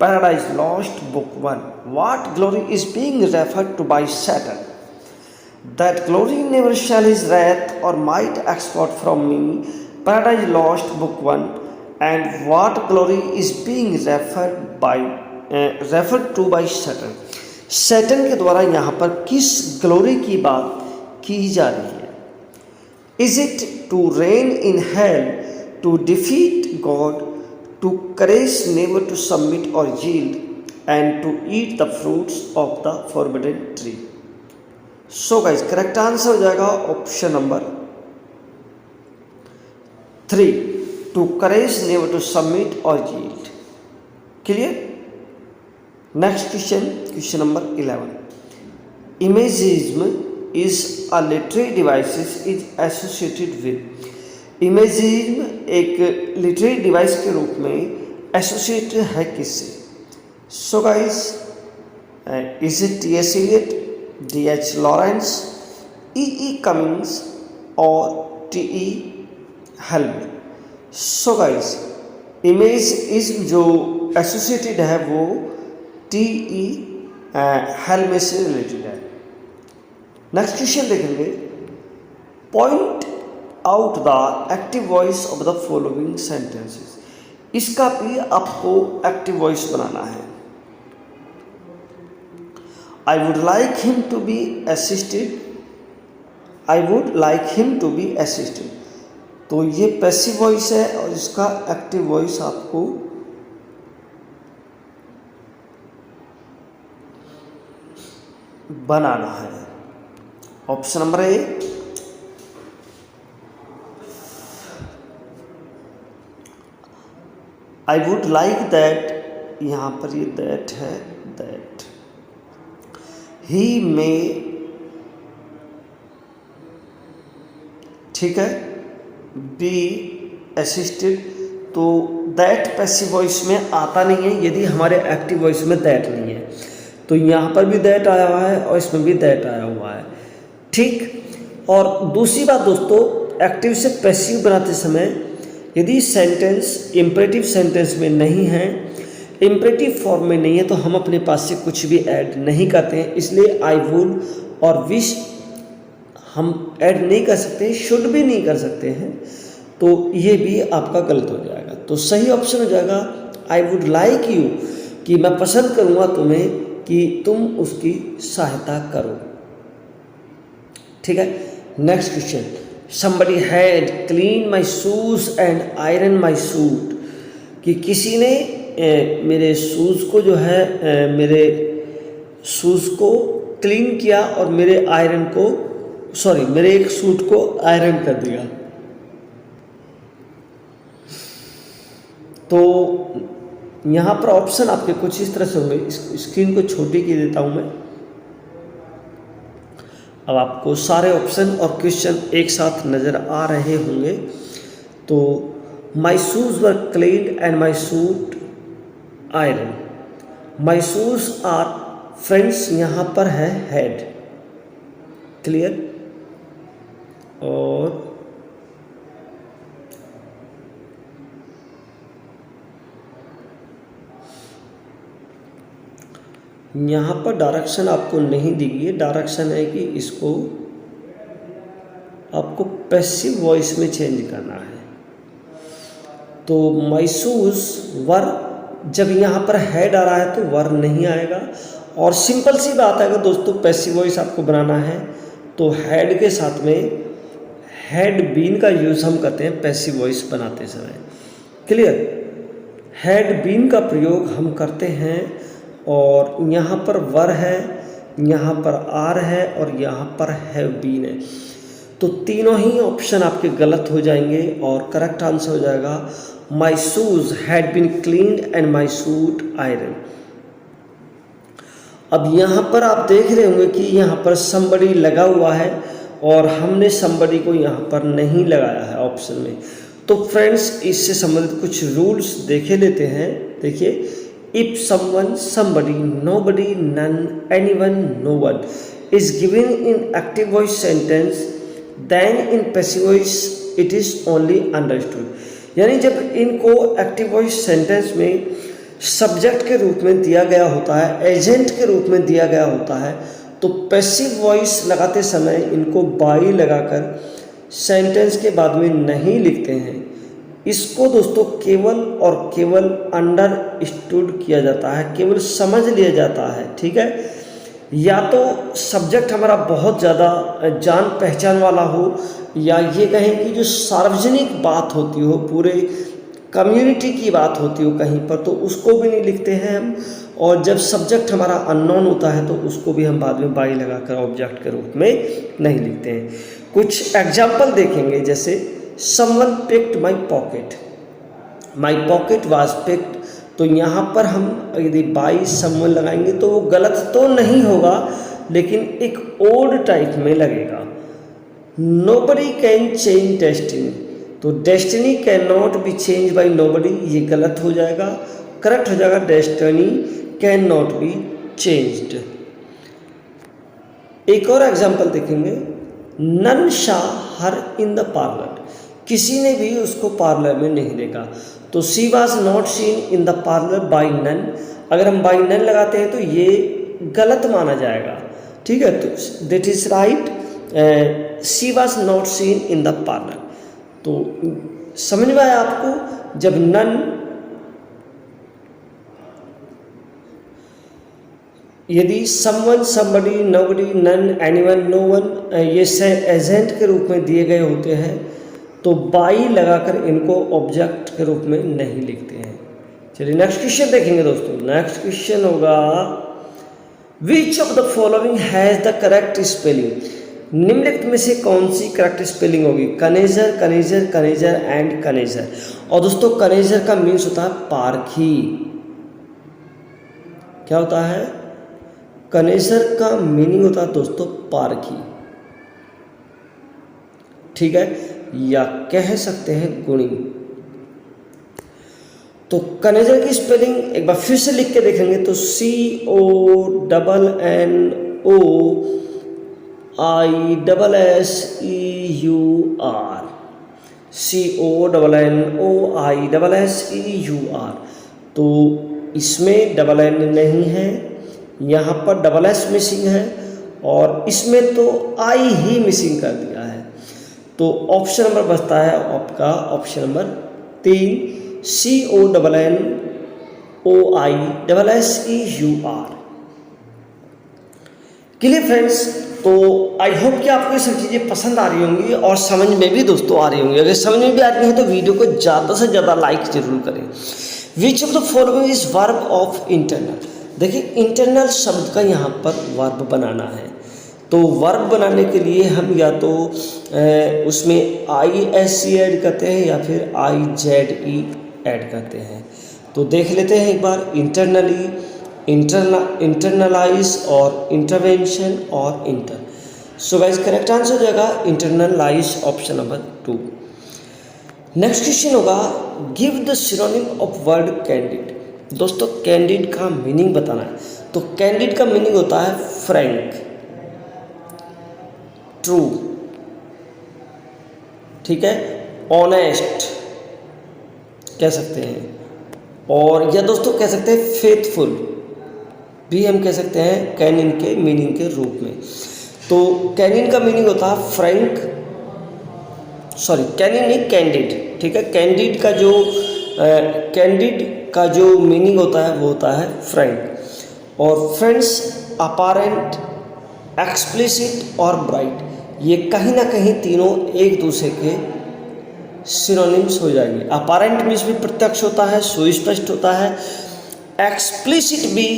Paradise Lost book 1। What glory is being referred to by Saturn? That glory never shall his wrath or might export from me, Paradise Lost Book 1, and what glory is being referred to by Saturn? Saturn के द्वारा यहाँ पर किस ग्लोरी की बात की जा रही है? Is it to reign in hell, to defeat God, to courage never to submit or yield, and to eat the fruits of the forbidden tree? So guys correct answer हो जाएगा option number 3, to courage never to submit और yield. Clear? Next question, question number 11। Imagism is a literary device is associated with. Imagism एक लिटरेरी डिवाइस के रूप में एसोसिएटेड है किससे? So guys is it T S. Eliot, D.H. Lawrence, E.E. Cummings और T.E. Hulme. So guys imagism जो एसोसिएटेड है वो T.E. हेल्म से रिलेटेड है। नेक्स्ट क्वेश्चन देखेंगे, point out the active voice of the following sentences. इसका भी आपको एक्टिव वॉइस बनाना है। I would like him to be assisted, I would like him to be assisted। तो ये पैसिव वॉइस है और इसका एक्टिव वॉइस आपको बनाना है। Option number A, I would like that, यहाँ पर ये दैट है, दैट ही में, ठीक है, बी असिस्टेड। तो दैट पैसिव वॉइस में आता नहीं है यदि हमारे एक्टिव वॉइस में दैट नहीं है। तो यहाँ पर भी दैट आया हुआ है और इसमें भी दैट आया हुआ है, ठीक। और दूसरी बात दोस्तों, एक्टिव से पैसिव बनाते समय यदि सेंटेंस इम्परेटिव सेंटेंस में नहीं है, इम्परेटिव फॉर्म में नहीं है, तो हम अपने पास से कुछ भी ऐड नहीं करते हैं। इसलिए आई वुड और विश हम ऐड नहीं कर सकते, शुड भी नहीं कर सकते हैं। तो ये भी आपका गलत हो जाएगा। तो सही ऑप्शन हो जाएगा आई वुड लाइक यू, कि मैं पसंद करूँगा तुम्हें कि तुम उसकी सहायता करो, ठीक है। Next question, somebody had cleaned my shoes and ironed my suit, कि किसी ने मेरे शूज़ को जो है मेरे शूज़ को क्लीन किया और मेरे मेरे एक सूट को आयरन कर दिया। तो यहाँ पर ऑप्शन आपके कुछ इस तरह से होंगे। स्क्रीन को छोटी की देता हूँ मैं। अब आपको सारे ऑप्शन और क्वेश्चन एक साथ नज़र आ रहे होंगे। तो my shoes were cleaned and my suit iron. My shoes are, friends यहाँ पर है हेड, क्लियर। और यहाँ पर डायरेक्शन आपको नहीं दी गई है, डायरेक्शन है कि इसको आपको पैसिव वॉइस में चेंज करना है। तो माई शूज वर, जब यहाँ पर हेड आ रहा है तो वर नहीं आएगा। और सिंपल सी बात है, अगर दोस्तों पैसिव वॉइस आपको बनाना है तो हेड के साथ में हैड बीन का यूज़ हम करते हैं पैसिव वॉइस बनाते समय। क्लियर, हैड बीन का प्रयोग हम करते हैं। और यहाँ पर वर है, यहाँ पर आर है और यहाँ पर हैव बीन है। तो तीनों ही ऑप्शन आपके गलत हो जाएंगे और करेक्ट आंसर हो जाएगा my shoes had been cleaned and my suit iron. अब यहाँ पर आप देख रहे होंगे कि यहाँ पर somebody लगा हुआ है और हमने somebody को यहाँ पर नहीं लगाया है ऑप्शन में। तो फ्रेंड्स, इससे संबंधित कुछ रूल्स देखे लेते हैं। देखिए, if someone, somebody, nobody, none, anyone, no one is given in active voice sentence, then in passive voice it is only understood। यानी जब इनको एक्टिव वॉइस सेंटेंस में सब्जेक्ट के रूप में दिया गया होता है, एजेंट के रूप में दिया गया होता है, तो पैसिव वॉइस लगाते समय इनको बाई लगाकर सेंटेंस के बाद में नहीं लिखते हैं। इसको दोस्तों केवल और केवल अंडरस्टूड किया जाता है, केवल समझ लिया जाता है। ठीक है, या तो सब्जेक्ट हमारा बहुत ज़्यादा जान पहचान वाला हो, या ये कहें कि जो सार्वजनिक बात होती हो, पूरे कम्युनिटी की बात होती हो कहीं पर, तो उसको भी नहीं लिखते हैं हम। और जब सब्जेक्ट हमारा अननोन होता है तो उसको भी हम बाद में बाई लगाकर ऑब्जेक्ट के रूप में नहीं लिखते हैं। कुछ एग्जाम्पल देखेंगे, जैसे someone picked my pocket, my pocket was picked. तो यहाँ पर हम यदि बाई समवन लगाएंगे तो वो गलत तो नहीं होगा, लेकिन एक ओड टाइप में लगेगा। नोबडी कैन चेंज डेस्टिनी, तो destiny can not B change by nobody, ये गलत हो जाएगा। करेक्ट हो जाएगा destiny can not be changed. एक और एग्जांपल देखेंगे, नन शा हर इन द पार्लर, किसी ने भी उसको पार्लर में नहीं देखा। तो she was not seen in the parlour by none, अगर हम बाई नन लगाते हैं तो ये गलत माना जाएगा। ठीक है, तो that is right, she was not seen in the parlour. तो समझ में आया आपको, जब नन, यदि someone, somebody, nobody, none, anyone, no one ये से एजेंट के रूप में दिए गए होते हैं तो बाई लगाकर इनको ऑब्जेक्ट के रूप में नहीं लिखते हैं। चलिए नेक्स्ट क्वेश्चन देखेंगे दोस्तों। नेक्स्ट क्वेश्चन होगा, विच of the following has the correct spelling, निम्नलिखित में से कौन सी करेक्ट स्पेलिंग होगी? कनेजर, कनेजर, कनेजर एंड कनेजर। और दोस्तों कनेजर का मीन्स होता है पारखी। क्या होता है? कनेजर का मीनिंग होता है दोस्तों पारखी। ठीक है, या कह सकते हैं गुणी। तो कनेजर की स्पेलिंग एक बार फिर से लिख के देखेंगे तो CONNOISSEUR, CONNOISSEUR। तो इसमें डबल एन नहीं है, यहाँ पर डबल एस मिसिंग है, और इसमें तो आई ही मिसिंग कर दिया है। तो ऑप्शन नंबर बचता है आपका option number 3, CONNOISSEUR। Clear friends? तो आई होप कि आपको ये सब चीज़ें पसंद आ रही होंगी और समझ में भी दोस्तों आ रही होंगी। अगर समझ में भी आ रही है तो वीडियो को ज़्यादा से ज़्यादा लाइक जरूर करें। विच of the following is verb of internal, देखिए इंटरनल शब्द का यहाँ पर वर्ब बनाना है। तो वर्ब बनाने के लिए हम या तो उसमें ISE ऐड करते हैं या फिर IZE ऐड करते हैं। तो देख लेते हैं एक बार, इंटरनली, इंटरनलाइज और इंटरवेंशन और inter. So guys correct answer हो जाएगा internalize, option number 2। Next question होगा, give the synonym of word candid. दोस्तों कैंडिड का मीनिंग बताना है। तो कैंडिड का मीनिंग होता है फ्रैंक, ट्रू, ठीक है, ऑनेस्ट कह सकते हैं, और या दोस्तों कह सकते हैं फेथफुल, भी हम कह सकते हैं कैनिन के मीनिंग के रूप में। तो कैनिन का मीनिंग होता है फ्रैंक, सॉरी कैनिन नहीं कैंडिड, ठीक है। कैंडिड का जो मीनिंग होता है वो होता है फ्रैंक। और फ्रेंड्स, अपारेंट, एक्सप्लिसिट और ब्राइट, ये कहीं ना कहीं तीनों एक दूसरे के सिनोनिम्स हो जाएंगे। अपारेंट मीन्स भी प्रत्यक्ष होता है, सुस्पष्ट होता है। एक्सप्लिसिट भी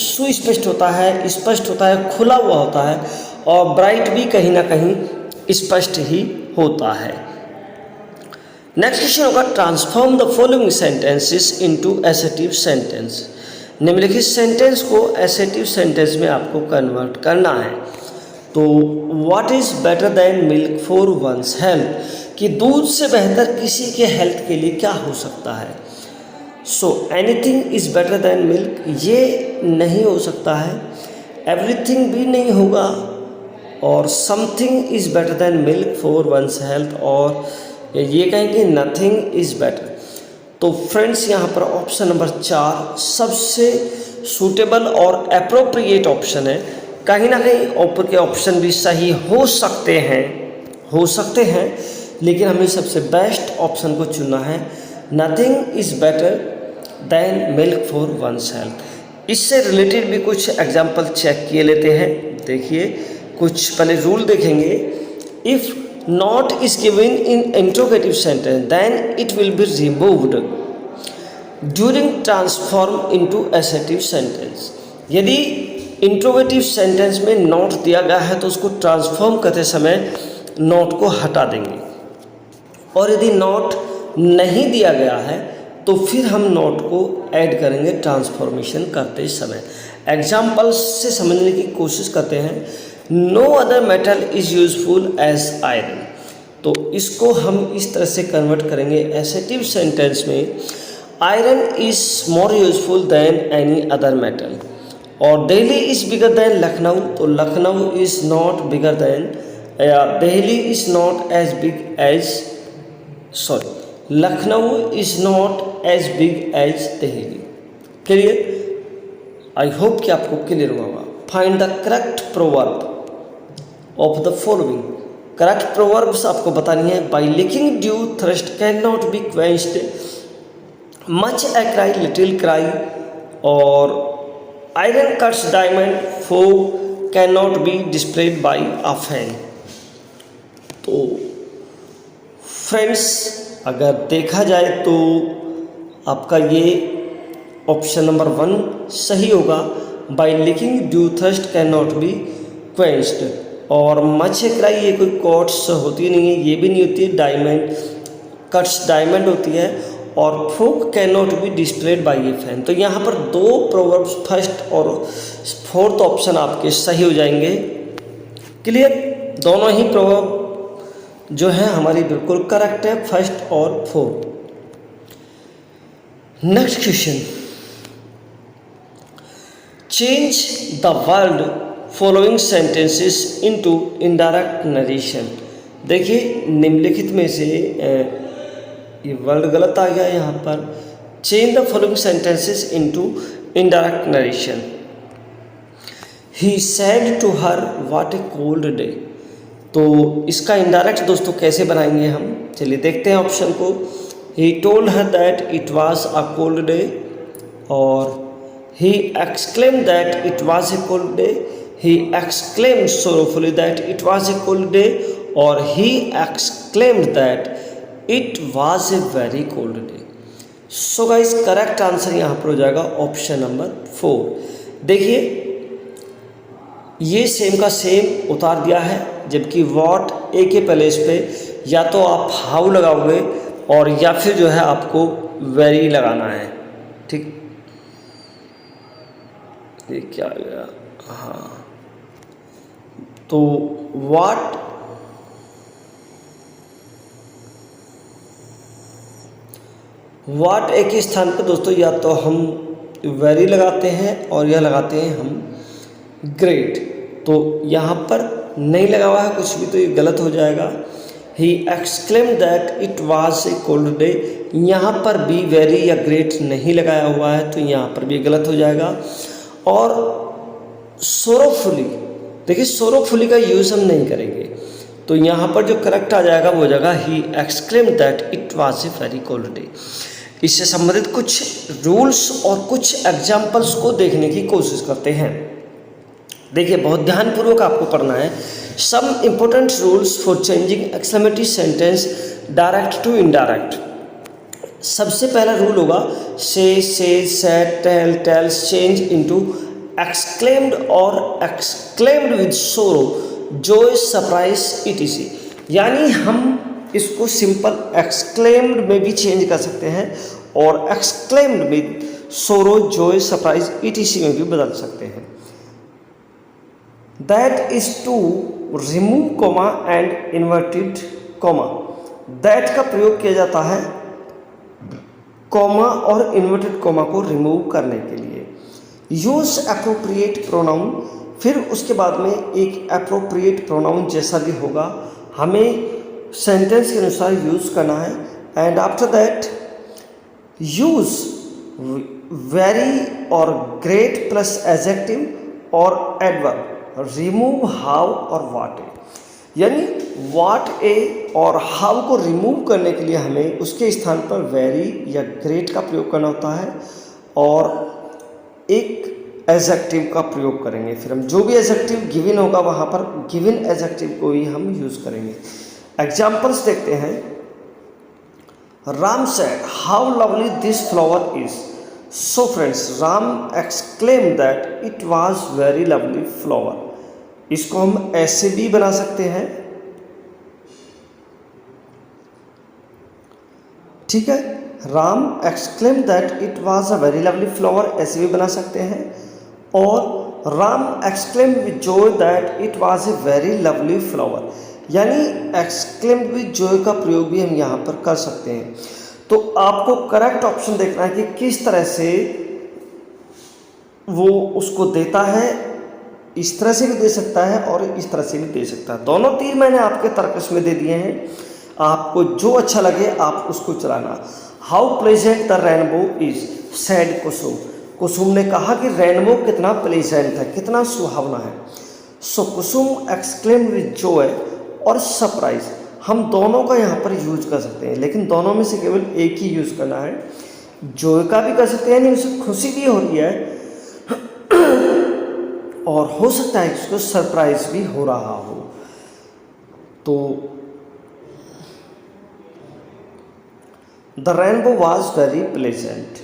सुस्पष्ट होता है, स्पष्ट होता है, खुला हुआ होता है। और ब्राइट भी कहीं ना कहीं स्पष्ट ही होता है। नेक्स्ट क्वेश्चन होगा, transform the following sentences into assertive sentence. निम्नलिखित सेंटेंस को एसेटिव सेंटेंस में आपको कन्वर्ट करना है। तो what is better than milk for one's health, कि दूध से बेहतर किसी के हेल्थ के लिए क्या हो सकता है। So anything is better than milk, ये नहीं हो सकता है। एवरीथिंग भी नहीं होगा। और something is better than milk for one's health, और ये कहेंगे नथिंग इज़ बेटर। तो फ्रेंड्स, यहाँ पर ऑप्शन नंबर 4 सबसे सूटेबल और अप्रोप्रिएट ऑप्शन है। कहीं ना कहीं ऊपर के ऑप्शन भी सही हो सकते हैं, लेकिन हमें सबसे बेस्ट ऑप्शन को चुनना है। Nothing is better than milk for one's health. इससे रिलेटेड भी कुछ एग्जाम्पल चेक किए लेते हैं। देखिए, कुछ पहले रूल देखेंगे। If not is given in interrogative sentence then it will be removed during transform into assertive sentence. यदि इंट्रोगेटिव सेंटेंस में नॉट दिया गया है तो उसको ट्रांसफॉर्म करते समय नॉट को हटा देंगे। और यदि नॉट नहीं दिया गया है तो फिर हम नॉट को ऐड करेंगे ट्रांसफॉर्मेशन करते समय। एग्जाम्पल्स से समझने की कोशिश करते हैं। No other metal is useful as iron, तो इसको हम इस तरह से कन्वर्ट करेंगे एसेटिव सेंटेंस में। Iron is more useful than any other metal. और Delhi is bigger than Lucknow, तो Lucknow is not bigger than, Delhi is not as big as, sorry Lucknow is not as big as Delhi. Clear? I hope कि आपको क्लियर होगा। Find the correct proverb of the following. Correct proverbs आपको बतानी है। By licking dew thirst can not be quenched, much a cry little cry, और iron cuts diamond fog can not be dispelled by a fan. तो फ्रेंड्स, अगर देखा जाए तो आपका ये ऑप्शन नंबर 1 सही होगा। By licking dew thirst can not be quenched. और मच ए क्राई, ये कोई कॉट्स होती नहीं है, ये भी नहीं होती है। डायमंड कट्स डायमंड होती है। और फूक can not be dispelled by A fan. तो यहाँ पर 2 प्रोवर्ब्स, फर्स्ट और फोर्थ ऑप्शन आपके सही हो जाएंगे। क्लियर? दोनों ही प्रोवर्ब जो है हमारी बिल्कुल करेक्ट है, फर्स्ट और fourth. Next question, change the word following sentences into indirect narration. देखिए, निम्नलिखित में से ये वर्ड गलत आ गया यहाँ पर। Change the following sentences into indirect narration. He said to her what a cold day. तो इसका इनडायरेक्ट दोस्तों कैसे बनाएंगे हम, चलिए देखते हैं ऑप्शन को। He told her that it was a cold day, और he exclaimed that it was a cold day, he exclaimed sorrowfully that it was a cold day, और he exclaimed that it was a very cold day। So guys, correct answer यहाँ पर हो जाएगा ऑप्शन नंबर 4। देखिए, ये सेम का सेम उतार दिया है, जबकि वॉट ए के प्लेस पे या तो आप हाउ लगाओगे और या फिर जो है आपको वेरी लगाना है। ठीक, ये क्या आ गया, हाँ, तो वाट ए के स्थान पर दोस्तों या तो हम वेरी लगाते हैं और यह लगाते हैं हम ग्रेट। तो यहाँ पर नहीं लगा हुआ है कुछ भी, तो ये गलत हो जाएगा। He exclaimed that it was A cold day, यहाँ पर भी वेरी या ग्रेट नहीं लगाया हुआ है, तो यहाँ पर भी गलत हो जाएगा। और सोरोफुली, देखिए सोरोफुली का यूज़ हम नहीं करेंगे, तो यहाँ पर जो करेक्ट आ जाएगा वो हो जाएगा he exclaim that it was a very cold day. इससे संबंधित कुछ रूल्स और कुछ एग्जाम्पल्स को देखने की कोशिश करते हैं। देखिए बहुत ध्यानपूर्वक आपको पढ़ना है। Some important rules for changing exclamatory sentence direct to indirect. सबसे पहला रूल होगा say, said, tell, tells change into exclaimed और exclaimed with sorrow, joy, surprise, etc. यानी हम इसको सिंपल एक्सक्लेम्ड में भी चेंज कर सकते हैं और exclaimed with sorrow, joy, surprise, etc में भी बदल सकते हैं। That is to remove comma and inverted comma. That का प्रयोग किया जाता है कॉमा और इन्वर्टेड कॉमा को रिमूव करने के लिए। यूज एप्रोप्रिएट प्रोनाउन, फिर उसके बाद में एक एप्रोप्रिएट प्रोनाउन जैसा भी होगा हमें सेंटेंस के अनुसार यूज करना है। And after that use very और ग्रेट प्लस एडजेक्टिव और एडवर्ब, रिमूव हाउ और व्हाट ए। यानी व्हाट ए और हाउ को रिमूव करने के लिए हमें उसके स्थान पर वेरी या ग्रेट का प्रयोग करना होता है और एक एडजेक्टिव का प्रयोग करेंगे। फिर हम जो भी एडजेक्टिव गिवन होगा वहाँ पर गिवन एडजेक्टिव को ही हम यूज़ करेंगे। एग्जाम्पल्स देखते हैं। Ram said how lovely this flower is. So friends, Ram exclaim that it was very lovely flower. इसको हम ऐसे भी बना सकते हैं, ठीक है। Ram exclaim that it was a very lovely flower ऐसे भी बना सकते हैं, और Ram exclaim with joy that it was a very lovely flower, यानी एक्सक्लेम विद जॉय का प्रयोग भी हम यहाँ पर कर सकते हैं। तो आपको करेक्ट ऑप्शन देखना है कि किस तरह से वो उसको देता है। इस तरह से भी दे सकता है और इस तरह से भी दे सकता है। दोनों तीर मैंने आपके तर्कश में दे दिए हैं, आपको जो अच्छा लगे आप उसको चलाना। How pleasant the rainbow is, said Kusum. Kusum ने कहा कि रेनबो कितना प्लेजेंट है, कितना सुहावना है। सो कुसुम एक्सक्लेम विद जॉय और सरप्राइज, हम दोनों का यहाँ पर यूज कर सकते हैं, लेकिन दोनों में से केवल एक ही यूज करना है। जॉय का भी कर सकते हैं, यानी उसे खुशी भी हो रही है और हो सकता है कि उसको सरप्राइज भी हो रहा हो। तो the rainbow was very pleasant.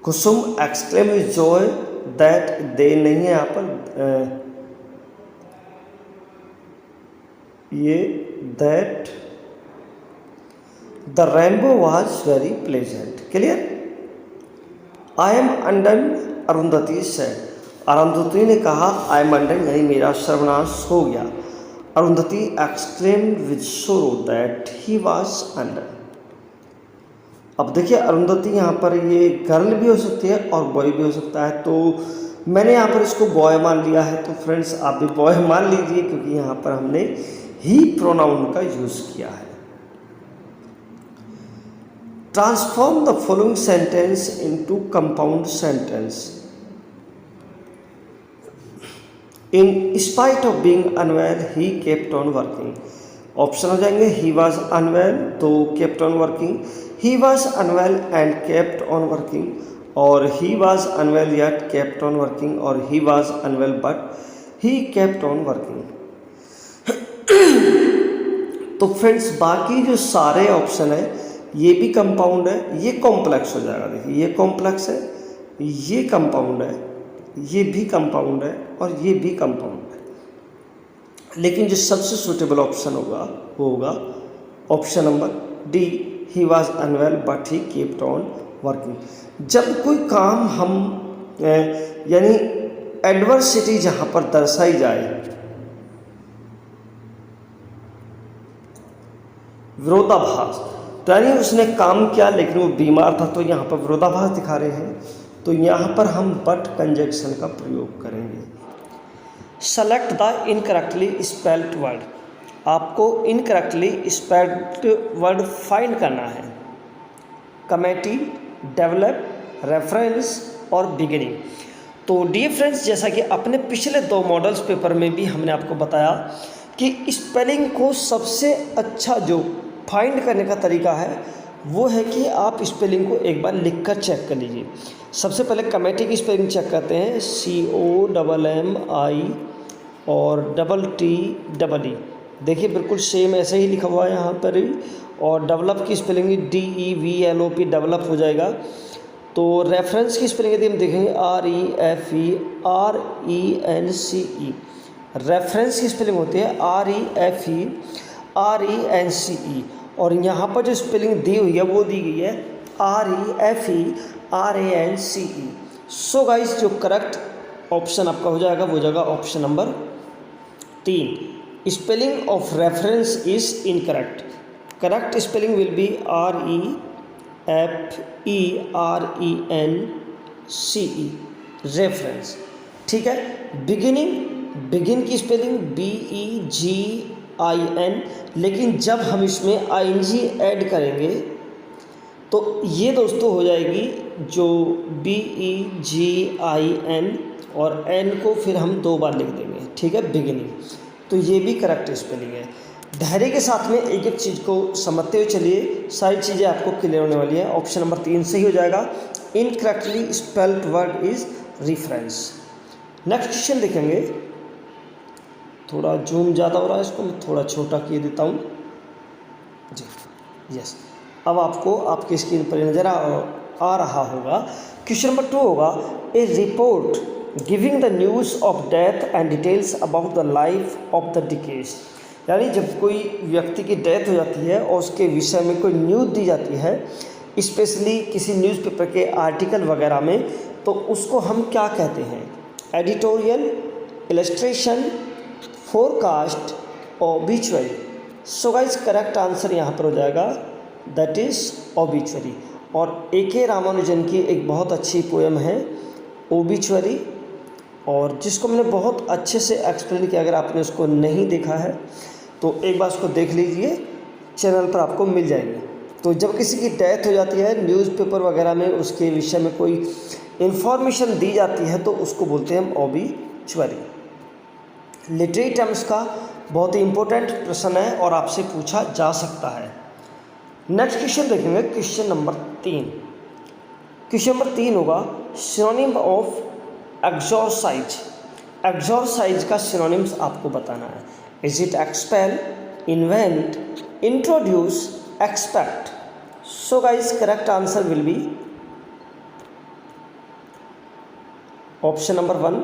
Kusum exclaim with joy that, दे नहीं है यहाँ पर, ये that the rainbow was very pleasant. Clear. I am undone, Arundhati said. Arundhati ने कहा आई एम अंडन, यानी मेरा सर्वनाश हो गया। अरुंधति एक्सक्लेम्ड विद सोरो दैट ही वॉज अंडन। अब देखिए अरुंधति यहाँ पर ये गर्ल भी हो सकती है और बॉय भी हो सकता है, तो मैंने यहाँ पर इसको बॉय मान लिया है। तो फ्रेंड्स आप भी बॉय मान लीजिए, क्योंकि यहाँ पर हमने ही प्रोनाउन का यूज किया है। Transform the following sentence into compound sentence. In spite of being unwell he kept on working. Option हो जाएंगे ही वॉज अनवेल तो kept on working, he was unwell and kept on working, और he was unwell yet kept on working, और he was unwell but he kept on working. तो फ्रेंड्स बाकी जो सारे ऑप्शन है ये भी कंपाउंड है, ये कॉम्प्लेक्स हो जाएगा। देखिए ये कॉम्प्लेक्स है, ये कंपाउंड है, ये भी कंपाउंड है और ये भी कंपाउंड है। लेकिन जो सबसे सूटेबल ऑप्शन होगा वो होगा option number D, he was unwell but he kept on working. जब कोई काम हम यानी एडवर्सिटी जहाँ पर दर्शाई जाए, विरोधाभास, तो यानी उसने काम किया लेकिन वो बीमार था, तो यहाँ पर विरोधाभास दिखा रहे हैं, तो यहाँ पर हम बट कंजक्शन का प्रयोग करेंगे। Select the incorrectly spelled word. आपको इनकरेक्टली स्पेल्ड वर्ड फाइंड करना है। कमेटी, डेवलप, रेफरेंस और बिगिनिंग। तो डियर फ्रेंड्स, जैसा कि अपने पिछले 2 मॉडल्स पेपर में भी हमने आपको बताया कि स्पेलिंग को सबसे अच्छा जो फाइंड करने का तरीका है वो है कि आप स्पेलिंग को एक बार लिखकर चेक कर लीजिए। सबसे पहले कमेटी की स्पेलिंग चेक करते हैं, COMMI और TTEE। देखिए बिल्कुल सेम ऐसे ही लिखा हुआ है यहाँ पर ही। और डेवलप की स्पेलिंग DEVLOP, डेवलप हो जाएगा। तो रेफरेंस की स्पेलिंग यदि हम देखेंगे REFERENCE, रेफरेंस की स्पेलिंग होती है REFERENCE। और यहाँ पर जो स्पेलिंग दी हुई है वो दी गई है REFERANCE। सो गाइस, जो करेक्ट ऑप्शन आपका हो जाएगा वो जाएगा option number 3। Spelling of reference is incorrect. Correct spelling will be REFERENCE, reference. ठीक है। बिगिन की स्पेलिंग BEGIN, लेकिन जब हम इसमें ING ऐड करेंगे तो ये दोस्तों हो जाएगी जो BEGIN, और N को फिर हम 2 बार लिख देंगे। ठीक है, बिगिनिंग। तो ये भी करेक्ट स्पेलिंग है। धैर्य के साथ में एक एक चीज़ को समझते हुए चलिए, सारी चीज़ें आपको क्लियर होने वाली हैं। ऑप्शन नंबर 3 सही हो जाएगा। Incorrectly spelled word is reference. Next question देखेंगे। थोड़ा जूम ज़्यादा हो रहा है, इसको मैं थोड़ा छोटा किए देता हूँ जी। यस, अब आपको आपकी स्क्रीन पर नज़र आ रहा होगा। क्वेश्चन नंबर 2 होगा, a report giving the news of death and details about the life of the decades. यानी जब कोई व्यक्ति की डेथ हो जाती है और उसके विषय में कोई न्यूज़ दी जाती है, स्पेशली किसी न्यूज़पेपर के आर्टिकल वगैरह में, तो उसको हम क्या कहते हैं? Editorial, illustration, forecast, obituary. So guys, correct answer यहाँ पर हो जाएगा दैट इज़ ओबिचुअरी। और A.K. रामानुजन की एक बहुत अच्छी पोएम है ओबिचुअरी, और जिसको मैंने बहुत अच्छे से एक्सप्लेन किया। अगर आपने उसको नहीं देखा है तो एक बार उसको देख लीजिए, चैनल पर आपको मिल जाएगी। तो जब किसी की डेथ हो जाती है, न्यूज़पेपर वगैरह में उसके विषय में कोई इन्फॉर्मेशन दी जाती है, तो उसको बोलते हैं हम ओबिचुअरी। लिटरेरी टर्म्स का बहुत ही इंपॉर्टेंट प्रश्न है और आपसे पूछा जा सकता है। नेक्स्ट क्वेश्चन देखेंगे, क्वेश्चन नंबर 3। क्वेश्चन नंबर 3 होगा, सिनोनिम ऑफ एक्सोरसाइज। एक्सोरसाइज का सिनोनिम्स आपको बताना है। Is it expel, invent, introduce, expect. So guys, correct answer will be option number 1,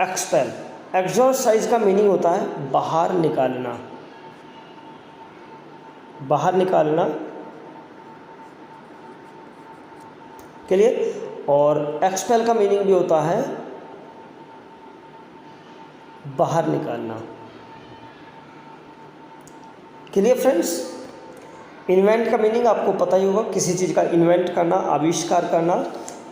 expel. Exorcise का मीनिंग होता है बाहर निकालना, बाहर निकालना। क्लियर? और एक्सपेल का मीनिंग भी होता है बाहर निकालना। Clear friends? इन्वेंट का मीनिंग आपको पता ही होगा, किसी चीज़ का इन्वेंट करना, आविष्कार करना।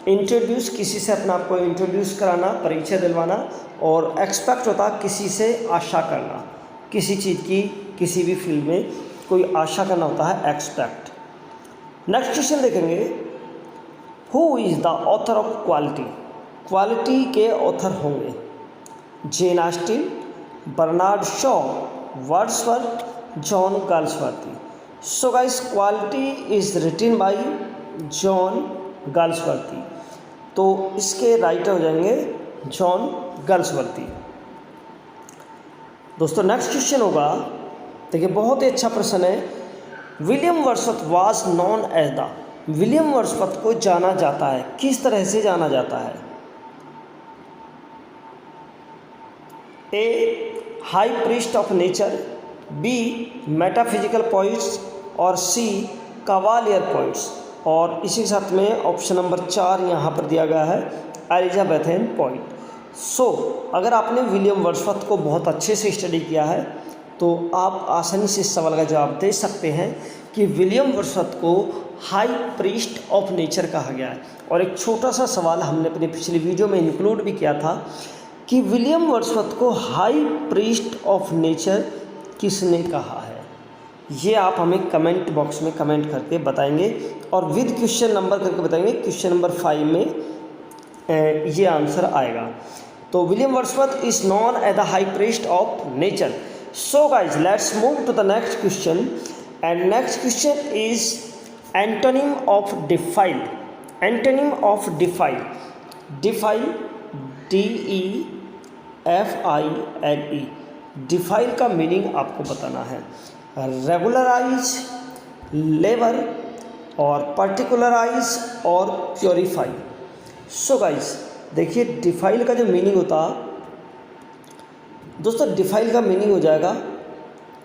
इंट्रोड्यूस, किसी से अपने आप को इंट्रोड्यूस कराना, परिचय दिलवाना। और एक्सपेक्ट होता है किसी से आशा करना, किसी चीज़ की किसी भी फील्ड में कोई आशा करना होता है एक्सपेक्ट। नेक्स्ट क्वेश्चन देखेंगे, who is the author of quality. Quality के ऑथर होंगे Jane Austen, Bernard Shaw, Wordsworth, John Galsworthy. So guys, quality is written by John Galsworthy. तो इसके राइटर हो जाएंगे जॉन गाल्सवर्दी। दोस्तों नेक्स्ट क्वेश्चन होगा, देखिए बहुत ही अच्छा प्रश्न है। William Wordsworth was known as the. William Wordsworth को जाना जाता है, किस तरह से जाना जाता है? A, high priest of nature, B, metaphysical poets, और सी, कवालियर पोइट्स। और इसी के साथ में ऑप्शन नंबर 4 यहाँ पर दिया गया है, एलिजाबेथन पोइट। सो अगर आपने विलियम वर्ड्सवर्थ को बहुत अच्छे से स्टडी किया है तो आप आसानी से इस सवाल का जवाब दे सकते हैं कि विलियम वर्ड्सवर्थ को हाई प्रीस्ट ऑफ नेचर कहा गया है। और एक छोटा सा सवाल हमने अपनी पिछली वीडियो में इंक्लूड भी किया था कि विलियम वर्ड्सवर्थ को हाई प्रीस्ट ऑफ नेचर किसने कहा है। ये आप हमें कमेंट बॉक्स में कमेंट करके बताएंगे और विद क्वेश्चन नंबर करके बताएंगे। क्वेश्चन नंबर 5 में ये आंसर आएगा। तो William Wordsworth is known as the high priest of nature. So guys let's move to the next question, and next question is antonym of defile. Antonym of defile, defile DEFILE, defile का मीनिंग आपको बताना है। रेगुलराइज, लेबर और पर्टिकुलराइज और प्योरीफाई। सो गाइस देखिए डिफाइल का जो मीनिंग होता दोस्तों, डिफाइल का मीनिंग हो जाएगा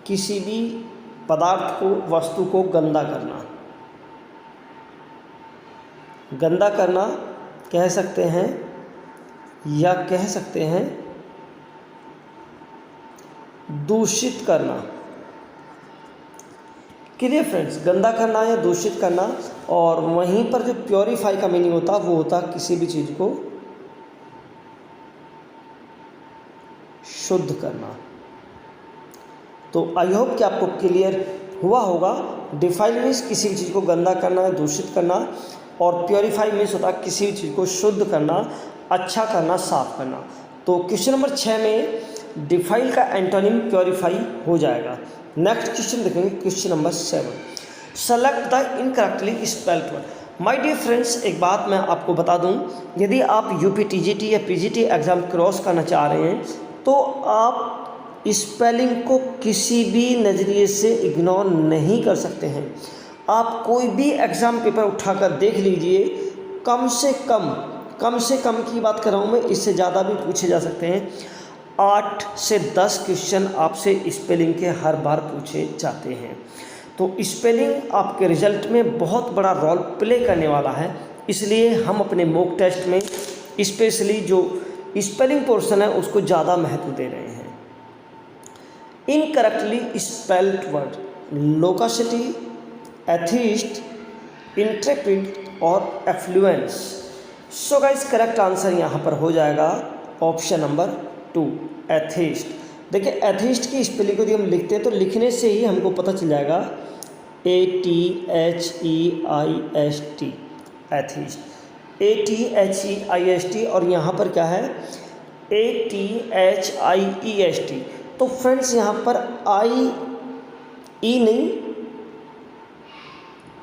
किसी भी पदार्थ को, वस्तु को गंदा करना। गंदा करना कह सकते हैं या कह सकते हैं दूषित करना। क्लियर फ्रेंड्स, गंदा करना या दूषित करना। और वहीं पर जो प्योरीफाई का मीनिंग होता वो होता किसी भी चीज़ को शुद्ध करना। तो आई होप कि आपको क्लियर हुआ होगा। डिफाइल मीन्स किसी भी चीज़ को गंदा करना या दूषित करना, और प्योरीफाई मीन्स होता किसी भी चीज़ को शुद्ध करना, अच्छा करना, साफ करना। तो क्वेश्चन नंबर 6 में डिफाइल का एंटोनिम प्योरीफाई हो जाएगा। नेक्स्ट क्वेश्चन देखेंगे, question number 7, select the incorrectly spelled word. My dear friends, एक बात मैं आपको बता दूं, यदि आप यूपी टीजीटी या पीजीटी एग्ज़ाम क्रॉस करना चाह रहे हैं तो आप स्पेलिंग को किसी भी नज़रिए से इग्नोर नहीं कर सकते हैं। आप कोई भी एग्ज़ाम पेपर उठाकर देख लीजिए, कम से कम की बात कर रहा हूँ मैं, इससे ज़्यादा भी पूछे जा सकते हैं। 8 से 10 क्वेश्चन आपसे स्पेलिंग के हर बार पूछे जाते हैं। तो स्पेलिंग आपके रिजल्ट में बहुत बड़ा रोल प्ले करने वाला है, इसलिए हम अपने मॉक टेस्ट में स्पेशली जो स्पेलिंग पोर्शन है उसको ज़्यादा महत्व दे रहे हैं। Incorrectly spelled word, loquacity, atheist, intrepid और affluence. So guys correct answer यहाँ पर हो जाएगा ऑप्शन नंबर 2, एथीस्ट। देखिए एथीस्ट की स्पेलिंग को यदि हम लिखते हैं तो लिखने से ही हमको पता चल जाएगा ATHEIST, एथीस्ट, ATHEIST, और यहाँ पर क्या है ATHIEST। तो फ्रेंड्स यहाँ पर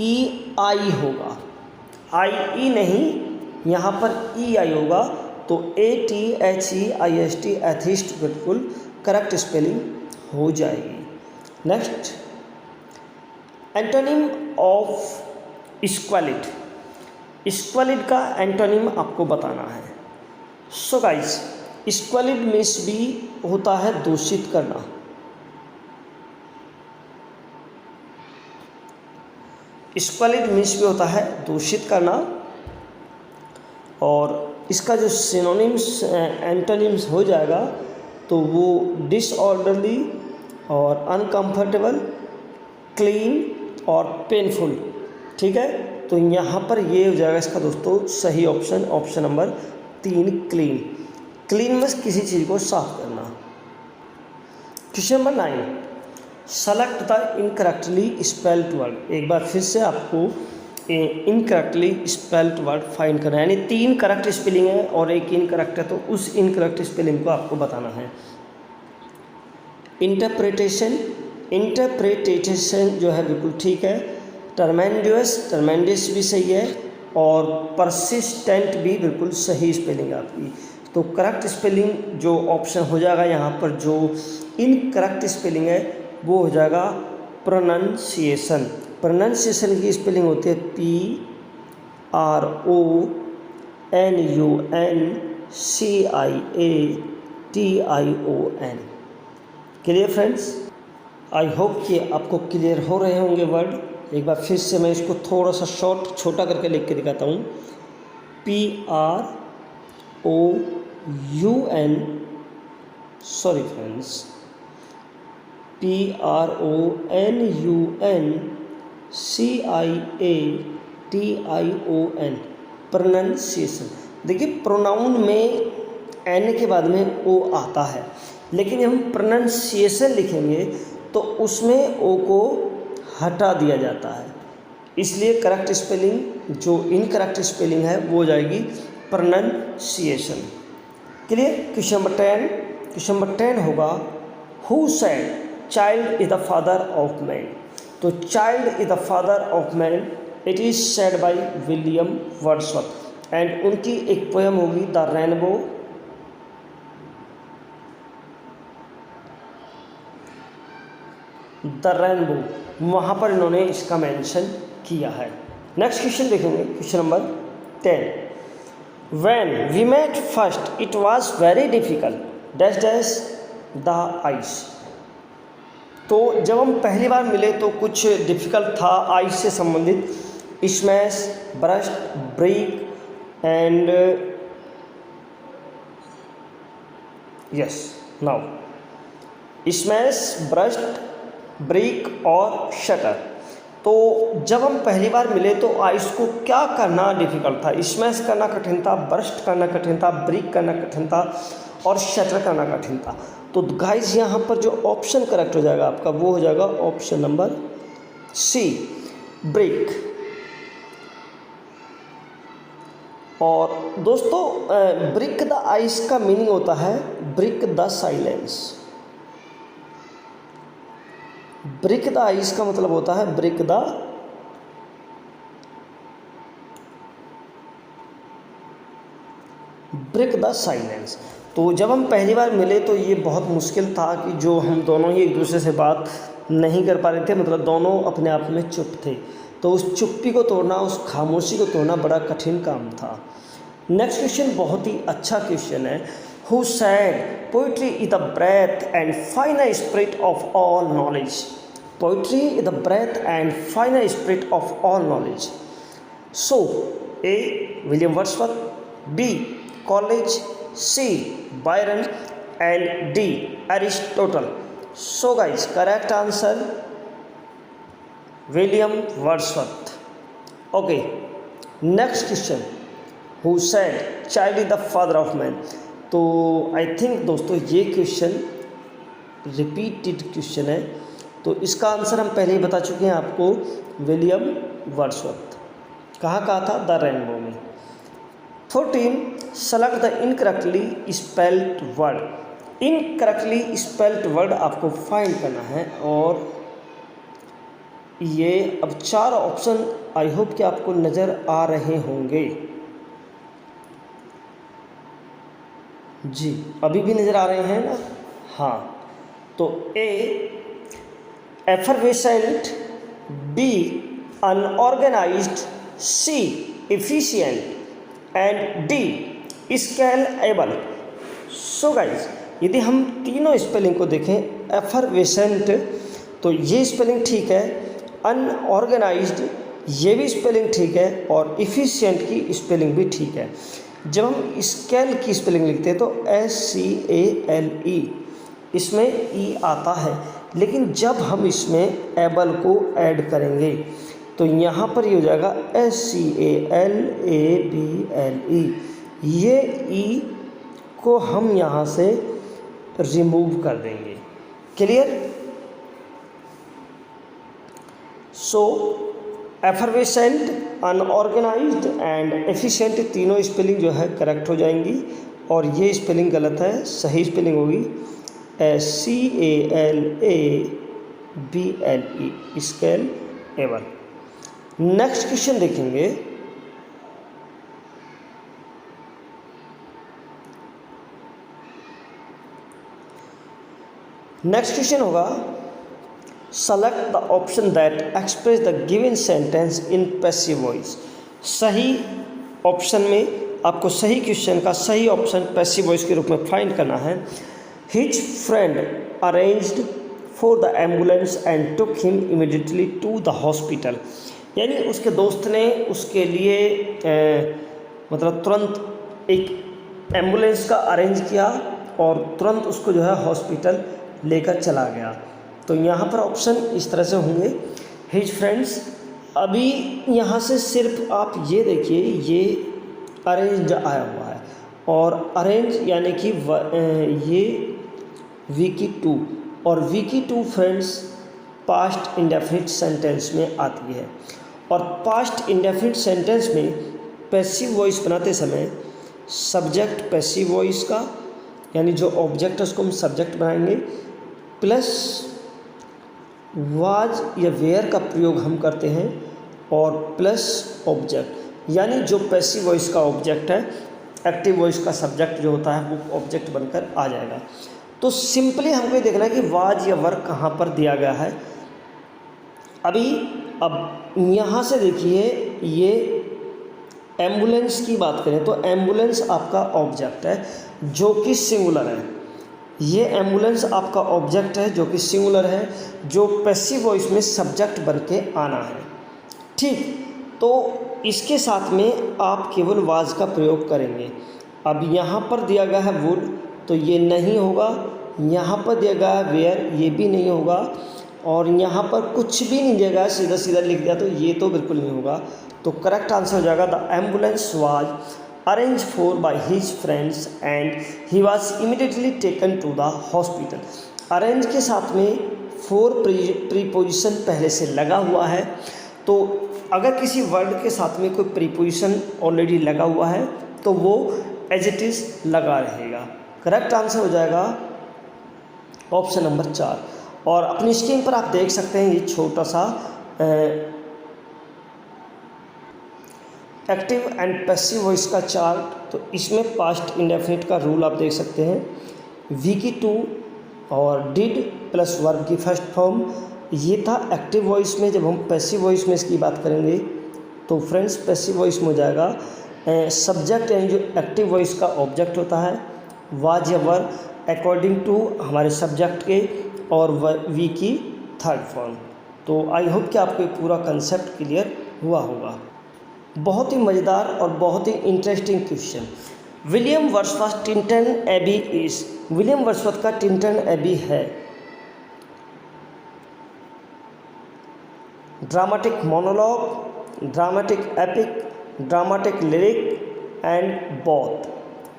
EI होगा, IE नहीं, यहाँ पर EI होगा। तो ATHEIST, एथिस्ट बिल्कुल करेक्ट स्पेलिंग हो जाएगी। Next, antonym of squalid. Squalid का एंटोनिम आपको बताना है। सो गाइस स्क्वालिड मीन्स भी होता है दूषित करना। स्क्वालिड मीन्स भी होता है दूषित करना, और इसका जो सिनोनिम्स एंटोनिम्स हो जाएगा तो वो डिसऑर्डरली और अनकंफर्टेबल, क्लीन और पेनफुल। ठीक है, तो यहाँ पर ये हो जाएगा इसका दोस्तों सही option, option number 3, clean. Clean means किसी चीज़ को साफ करना। Question number 9, select the incorrectly spelled word. एक बार फिर से आपको इनकरेक्टली स्पेल्ड वर्ड फाइंड करना है, यानी 3 करेक्ट स्पेलिंग है और एक इनकरेक्ट है, तो उस इनकरेक्ट स्पेलिंग को आपको बताना है। इंटरप्रिटेशन जो है बिल्कुल ठीक है, टर्मेंडियस भी सही है, और परसिस्टेंट भी बिल्कुल सही स्पेलिंग है आपकी। तो करेक्ट स्पेलिंग जो ऑप्शन हो जाएगा यहाँ पर, जो इनकरेक्ट स्पेलिंग है वो हो जाएगा प्रोनाउंसिएशन। प्रोनाउंसिएशन की स्पेलिंग होती है PRONUNCIATION। क्लियर फ्रेंड्स, आई होप कि आपको क्लियर हो रहे होंगे वर्ड। एक बार फिर से मैं इसको थोड़ा सा शॉर्ट छोटा करके लिख के दिखाता हूँ। PRONUNCIATION, pronunciation. देखिए प्रोनाउन में एन के बाद में ओ आता है, लेकिन जब हम प्रोनाउंसिएशन लिखेंगे तो उसमें ओ को हटा दिया जाता है, इसलिए करेक्ट स्पेलिंग जो इनकरेक्ट स्पेलिंग है वो हो जाएगी प्रोनाउंसिएशन। क्लियर। क्वेश्चन नंबर 10 होगा who said child is the father of man. तो child is the father of man, it is said by William Wordsworth and उनकी एक पोएम होगी द रेनबो। द रेनबो, वहाँ पर इन्होंने इसका मेंशन किया है। नेक्स्ट क्वेश्चन देखेंगे, question number 10। When we met first it was very difficult dash dash the ice. तो जब हम पहली बार मिले तो कुछ डिफिकल्ट था आइस से संबंधित, smash, burst, break and yes now smash, burst, break और शटर। तो जब हम पहली बार मिले तो आइस को क्या करना डिफिकल्ट था? स्मैश करना कठिन था, ब्रस्ट करना कठिन था, ब्रेक करना कठिन था और शटर करना कठिन था। तो गाइस यहाँ पर जो ऑप्शन करेक्ट हो जाएगा आपका वो हो जाएगा ऑप्शन नंबर सी, ब्रेक। और दोस्तों ब्रेक द आइस का मीनिंग होता है break the silence. Break the ice का मतलब होता है ब्रेक द साइलेंस। तो जब हम पहली बार मिले तो ये बहुत मुश्किल था कि जो हम दोनों ही एक दूसरे से बात नहीं कर पा रहे थे, मतलब दोनों अपने आप में चुप थे। तो उस चुप्पी को तोड़ना, उस खामोशी को तोड़ना बड़ा कठिन काम था। नेक्स्ट क्वेश्चन बहुत ही अच्छा क्वेश्चन है। Who said poetry is the breath and final spirit of all knowledge. Poetry is the breath and final spirit of all knowledge. So, A. William Wordsworth, B. Coleridge, C. Byron, and D. Aristotle. So, guys, correct answer William Wordsworth. Okay. Next question. Who said child is the father of man? तो I think दोस्तों ये क्वेश्चन रिपीटेड क्वेश्चन है, तो इसका आंसर हम पहले ही बता चुके हैं आपको, विलियम वर्ड्सवर्थ। कहाँ कहा था? द रेनबो में। 14 select the incorrectly spelled word. Incorrectly spelled word आपको फाइंड करना है और ये अब 4 ऑप्शन आई होप कि आपको नज़र आ रहे होंगे। जी अभी भी नज़र आ रहे हैं ना? हाँ, तो ए effervescent, B unorganized, C efficient and D scalable। So guys यदि हम तीनों स्पेलिंग को देखें, effervescent तो ये स्पेलिंग ठीक है, अनऑर्गेनाइज्ड ये भी स्पेलिंग ठीक है और एफिशिएंट की स्पेलिंग भी ठीक है। जब हम स्केल की स्पेलिंग लिखते हैं तो SCALE, इसमें ई आता है, लेकिन जब हम इसमें एबल को ऐड करेंगे तो यहाँ पर ये हो जाएगा SCALABLE। ये ई को हम यहाँ से रिमूव कर देंगे। Clear? So effervescent, unorganised and efficient तीनों स्पेलिंग जो है करेक्ट हो जाएंगी और ये स्पेलिंग गलत है, सही स्पेलिंग होगी SCALABLE, स्केलेबल। नेक्स्ट क्वेश्चन देखेंगे, नेक्स्ट क्वेश्चन होगा select the option that express the given sentence in passive voice. सही ऑप्शन में आपको सही क्वेश्चन का सही ऑप्शन पैसिव वॉइस के रूप में फाइंड करना है। His friend arranged for the ambulance and took him immediately to the hospital। यानी उसके दोस्त ने उसके लिए मतलब तुरंत एक एम्बुलेंस का अरेंज किया और तुरंत उसको जो है हॉस्पिटल लेकर चला गया। तो यहाँ पर ऑप्शन इस तरह से होंगे, हिज फ्रेंड्स। अभी यहाँ से सिर्फ आप ये देखिए, ये अरेंज आया हुआ है और अरेंज यानी कि ये VK2 और VK2 friends past indefinite sentence में आती है और पास्ट इंडेफिनिट सेंटेंस में पैसिव वॉइस बनाते समय सब्जेक्ट पैसिव वॉइस का, यानी जो ऑब्जेक्ट है उसको हम सब्जेक्ट बनाएंगे, प्लस वाज या वेयर का प्रयोग हम करते हैं, और प्लस ऑब्जेक्ट, यानी जो पैसिव वॉइस का ऑब्जेक्ट है एक्टिव वॉइस का सब्जेक्ट जो होता है वो ऑब्जेक्ट बनकर आ जाएगा। तो सिंपली हमको ये देखना है कि वाज या वर कहाँ पर दिया गया है। अब यहाँ से देखिए, ये एम्बुलेंस की बात करें तो एम्बुलेंस आपका ऑब्जेक्ट है जो कि सिंगुलर है। ये एम्बुलेंस आपका ऑब्जेक्ट है जो कि सिंगुलर है, जो पैसिव वॉइस में सब्जेक्ट बन के आना है। ठीक, तो इसके साथ में आप केवल वाज का प्रयोग करेंगे। अब यहाँ पर दिया गया है वुड, तो ये नहीं होगा। यहाँ पर दिया गया है वेयर, ये भी नहीं होगा। और यहाँ पर कुछ भी नहीं दिया गया, सीधा सीधा लिख दिया, तो ये तो बिल्कुल नहीं होगा। तो करेक्ट आंसर हो जाएगा the ambulance was arrange for by his friends and he was immediately taken to the hospital. Arrange के साथ में फोर प्रीपोजिशन पहले से लगा हुआ है, तो अगर किसी वर्ड के साथ में कोई प्रीपोजिशन ऑलरेडी लगा हुआ है तो वो एज इट इज़ लगा रहेगा। करेक्ट आंसर हो जाएगा ऑप्शन नंबर 4। और अपनी स्क्रीन पर आप देख सकते हैं ये छोटा सा एक्टिव एंड पैसिव वॉइस का चार्ट। तो इसमें पास्ट इंडेफिनिट का रूल आप देख सकते हैं। वी की टू और डिड प्लस वर्ब की फर्स्ट फॉर्म, ये था एक्टिव वॉइस में। जब हम पैसिव वॉइस में इसकी बात करेंगे तो फ्रेंड्स पैसिव वॉइस में हो जाएगा सब्जेक्ट, यानी जो एक्टिव वॉइस का ऑब्जेक्ट होता है वाज या वर अकॉर्डिंग टू हमारे सब्जेक्ट के, और वी की थर्ड फॉर्म। तो आई होप कि आपको पूरा कंसेप्ट क्लियर हुआ होगा। बहुत ही मज़ेदार और बहुत ही interesting question. William Wordsworth Tintern Abbey is, William Wordsworth का टिंटन एबी है dramatic monologue, dramatic epic, dramatic lyric and both,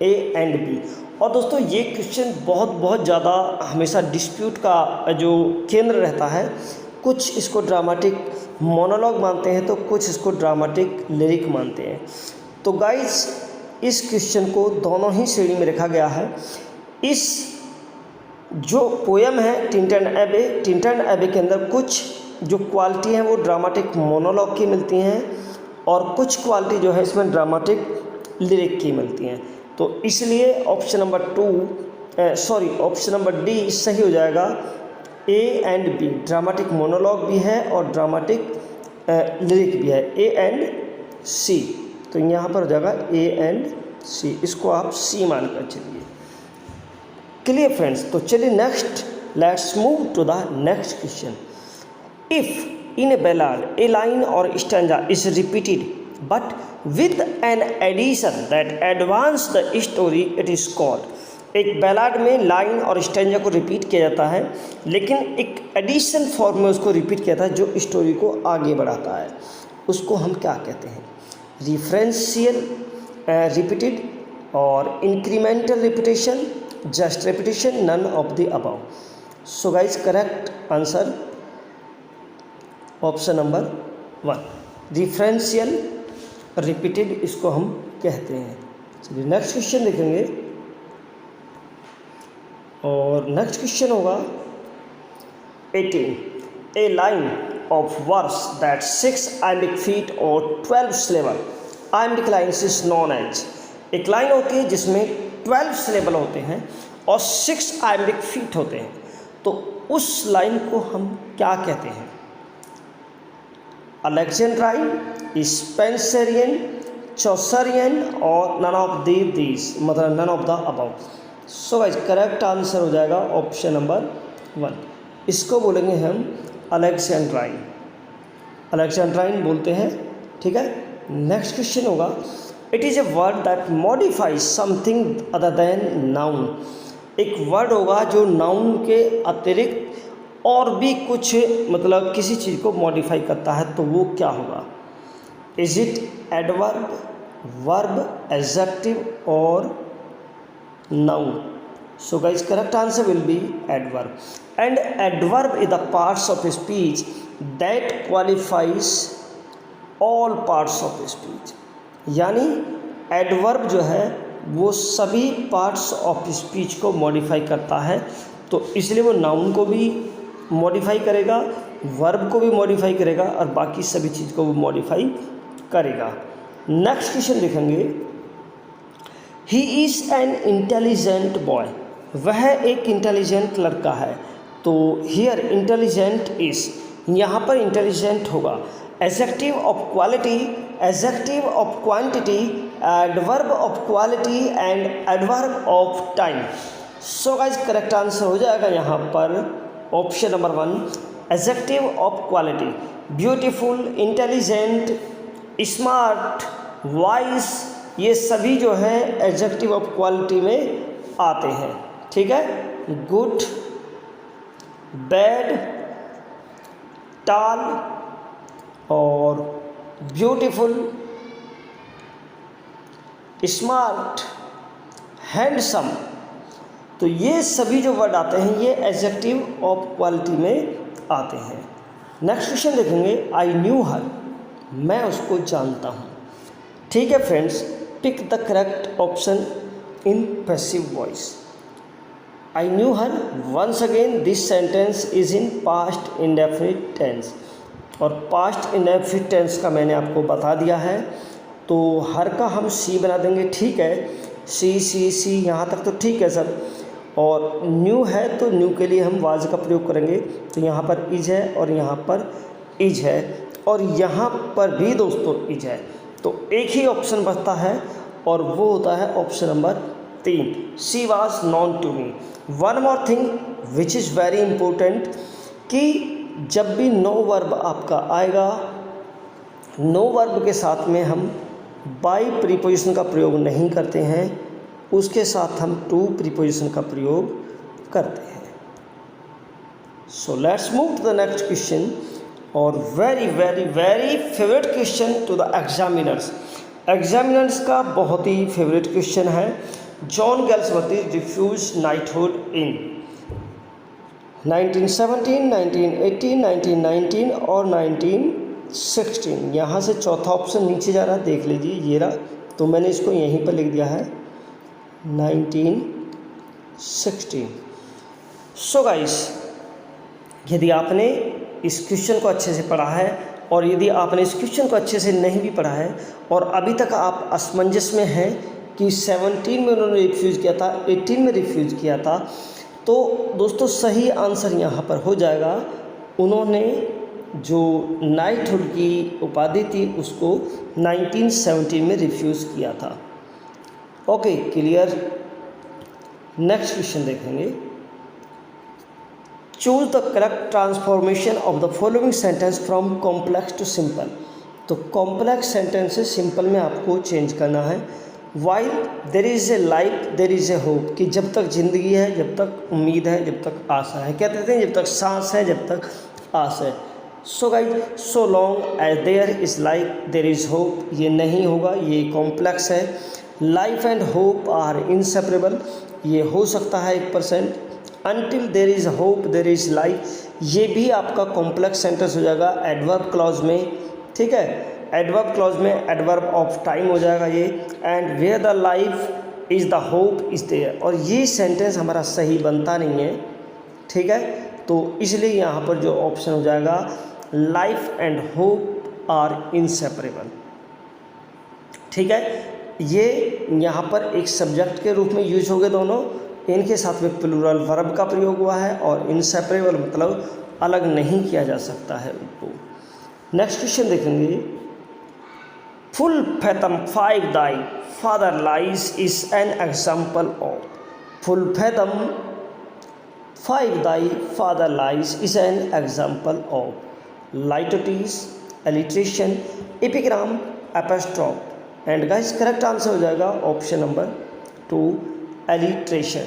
A and B. और दोस्तों ये क्वेश्चन बहुत ज़्यादा हमेशा डिस्प्यूट का जो केंद्र रहता है। कुछ इसको ड्रामेटिक मोनोलॉग मानते हैं तो कुछ इसको ड्रामेटिक लिरिक मानते हैं। तो गाइस इस क्वेश्चन को दोनों ही श्रेणी में रखा गया है। इस जो पोएम है टिंटन एबे के अंदर कुछ जो क्वालिटी हैं वो ड्रामेटिक मोनोलॉग की मिलती हैं, और कुछ क्वालिटी जो है इसमें ड्रामेटिक लिरिक की मिलती हैं। तो इसलिए ऑप्शन नंबर डी सही हो जाएगा। A and B, dramatic monologue भी है और ड्रामेटिक लिरिक भी है, ए एंड सी। तो यहाँ पर हो जाएगा ए एंड सी, इसको आप सी मान कर चलिए। क्लियर फ्रेंड्स, तो चलिए next, let's move to the next question. If in a ballad a line और stanza is repeated but with an addition that advance the story, it is called। एक बैलाड में लाइन और स्टैंजा को रिपीट किया जाता है, लेकिन एक एडिशन फॉर्म में उसको रिपीट किया जाता है जो स्टोरी को आगे बढ़ाता है, उसको हम क्या कहते हैं? रिफरेंशियल रिपीटेड और incremental repetition, just repetition, none of the above. So guys correct answer option number 1, referential repeated इसको हम कहते हैं। चलिए नेक्स्ट क्वेश्चन देखेंगे, और नेक्स्ट क्वेश्चन होगा 18। A line of verse that 6 iambic feet और 12 syllable iambic lines is known as। एक लाइन होती है जिसमें 12 syllable होते हैं और 6 iambic feet होते हैं, तो उस लाइन को हम क्या कहते हैं? अलेक्जेंड्राइन, स्पेंसरियन, चौसरियन और नन ऑफ दीज, मतलब none of the above. So guys correct answer हो जाएगा ऑप्शन नंबर 1, इसको बोलेंगे हम अलेक्जेंड्राइन, अलेक्जेंड्राइन बोलते हैं। ठीक है, नेक्स्ट क्वेश्चन होगा, it is a word that modifies something other than noun. एक वर्ड होगा जो नाउन के अतिरिक्त और भी कुछ मतलब किसी चीज़ को मॉडिफाई करता है, तो वो क्या होगा? Is it adverb, verb, adjective और noun? So guys correct answer will be adverb, and adverb is the parts of speech that qualifies all parts of speech. यानी एडवर्ब जो है वो सभी पार्ट्स ऑफ स्पीच को मॉडिफाई करता है, तो इसलिए वो नाउन को भी मॉडिफाई करेगा, वर्ब को भी मॉडिफाई करेगा और बाकी सभी चीज़ को वो मॉडिफाई करेगा। नेक्स्ट क्वेश्चन देखेंगे, he is an intelligent boy, वह एक इंटेलिजेंट लड़का है। तो हियर इंटेलिजेंट इज़, यहाँ पर इंटेलिजेंट होगा adjective of quality, adjective of quantity, adverb of quality and adverb of time. So guys correct answer हो जाएगा यहाँ पर option number 1 adjective of quality. Beautiful, intelligent, smart, wise, ये सभी जो है एडजेक्टिव ऑफ क्वालिटी में आते हैं। ठीक है, गुड, बैड, टाल और ब्यूटीफुल, स्मार्ट, हैंडसम, तो ये सभी जो वर्ड आते हैं ये एडजेक्टिव ऑफ क्वालिटी में आते हैं। नेक्स्ट क्वेश्चन देखेंगे, आई न्यू हर, मैं उसको जानता हूँ। ठीक है friends, pick the correct option in passive voice. I knew her, once again this sentence is in past indefinite tense, और पास्ट इंडेफिनिट टेंस का मैंने आपको बता दिया है, तो हर का हम सी बना देंगे। ठीक है, सी सी सी यहाँ तक तो ठीक है सर। और न्यू है तो न्यू के लिए हम वाज का प्रयोग करेंगे, तो यहाँ पर इज है और यहाँ पर इज है और यहाँ पर भी दोस्तों इज है, तो एक ही ऑप्शन बचता है और वो होता है option number 3, she was known to me. One more thing which is very important कि जब भी नो वर्ब आपका आएगा, नो वर्ब के साथ में हम बाई प्रीपोजिशन का प्रयोग नहीं करते हैं, उसके साथ हम टू प्रीपोजिशन का प्रयोग करते हैं। So let's move to the next question, और very very very favourite question to the examiners. Examiners का बहुत ही फेवरेट क्वेश्चन है, John Galsworthy refuse knighthood in 1917, 1918, 1919 और 1916। यहाँ से चौथा ऑप्शन नीचे जा रहा है, देख लीजिए ये रहा, तो मैंने इसको यहीं पर लिख दिया है 1916। सो गाइस, यदि आपने इस क्वेश्चन को अच्छे से पढ़ा है और यदि आपने इस क्वेश्चन को अच्छे से नहीं भी पढ़ा है और अभी तक आप असमंजस में हैं कि 17 में उन्होंने रिफ्यूज़ किया था, 18 में रिफ्यूज़ किया था, तो दोस्तों सही आंसर यहाँ पर हो जाएगा, उन्होंने जो नाइटहुड की उपाधि थी उसको 1917 में रिफ्यूज़ किया था। Okay, clear. नेक्स्ट क्वेश्चन देखेंगे, choose the correct transformation of the following sentence from complex to simple. तो कॉम्प्लेक्स सेंटेंस से सिंपल में आपको चेंज करना है। While there is a life there is a hope, कि जब तक ज़िंदगी है, जब तक उम्मीद है, जब तक आशा है, कहते हैं जब तक सांस है, जब तक आस है। So guys, so long as there is life there is hope, ये नहीं होगा, ये कॉम्प्लेक्स है। Life and hope are inseparable, ये हो सकता है 1%। Until there is hope there is life, ये भी आपका कॉम्प्लेक्स सेंटेंस हो जाएगा एडवर्ब क्लॉज में। ठीक है, एडवर्ब क्लॉज में एडवर्ब ऑफ टाइम हो जाएगा ये। And where the life is the hope is there, और ये सेंटेंस हमारा सही बनता नहीं है। ठीक है, तो इसलिए यहाँ पर जो ऑप्शन हो जाएगा life and hope are inseparable. ठीक है, ये यहाँ पर एक सब्जेक्ट के रूप में यूज हो गए दोनों, इनके साथ में प्लूरल वर्ब का प्रयोग हुआ है और इनसेपरेबल मतलब अलग नहीं किया जा सकता है उनको। नेक्स्ट क्वेश्चन देखेंगे, full fathom 5 thy father lies is an example of. Full fathom 5 thy father lies is an example of litotes, alliteration, epigram, apostrophe. And guys correct answer हो जाएगा ऑप्शन नंबर 2 एलिट्रेशन।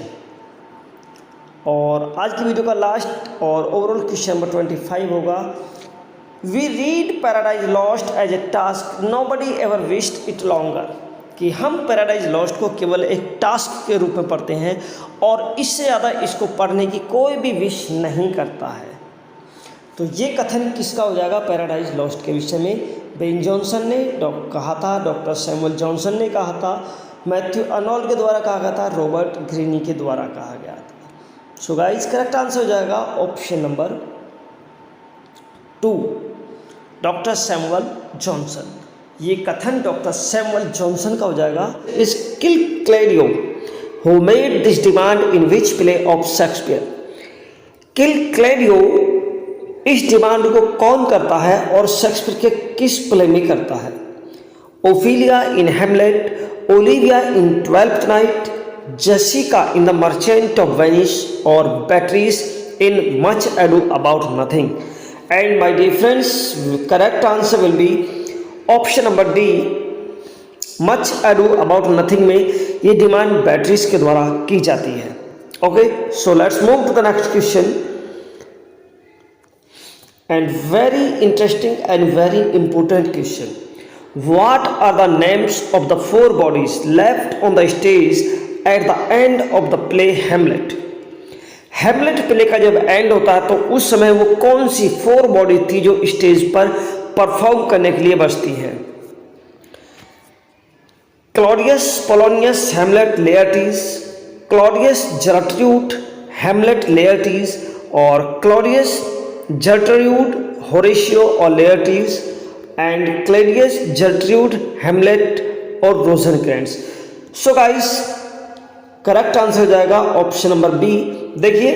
और आज की वीडियो का लास्ट और ओवरऑल क्वेश्चन नंबर 25 होगा, we read paradise lost as a task nobody ever wished it longer. कि हम पैराडाइज लॉस्ट को केवल एक टास्क के रूप में पढ़ते हैं और इससे ज़्यादा इसको पढ़ने की कोई भी विश नहीं करता है। तो ये कथन किसका हो जाएगा पैराडाइज लॉस्ट के विषय में? बेन जॉनसन ने कहा था, डॉक्टर सैमुअल जॉनसन ने कहा था, मैथ्यू अर्नोल्ड के द्वारा कहा गया था, रॉबर्ट ग्रीनी के द्वारा कहा गया था। सो गाइस करेक्ट आंसर हो जाएगा option number 2, doctor Samuel Johnson. ये कथन डॉक्टर सैमुअल जॉनसन का हो जाएगा। इस kill Claudio who made this demand in which play of Shakespeare. Kill Claudio इस डिमांड को कौन करता है और शेक्सपियर के किस प्ले में करता है? Ophelia in Hamlet, Olivia in Twelfth Night, Jessica in the merchant of Venice और Beatrice in Much edu about Nothing. And my dear friends, correct answer will be option number D, Much edu about nothing में ये डिमांड बेट्रीस के द्वारा की जाती है। Okay, so let's move to the next question and very interesting and very important question. What are the names of the 4 bodies left on the stage at the end of the play Hamlet? Hamlet play का जब एंड होता है तो उस समय वो कौन सी 4 बॉडी थी जो स्टेज पर परफॉर्म करने के लिए बचती है? क्लॉडियस, पोलोनियस, हेमलेट, लेयर्टीज, क्लॉडियस, जर्ट्रूड, हेमलेट, लेयर्टीज और क्लॉडियस, जर्ट्रूड, होरेशियो और लेयर्टीज एंड क्लैडियस, जर्ट्रूड, हेमलेट और रोजेनक्रेंट्स। सो गाइस करेक्ट आंसर हो जाएगा ऑप्शन नंबर बी। देखिए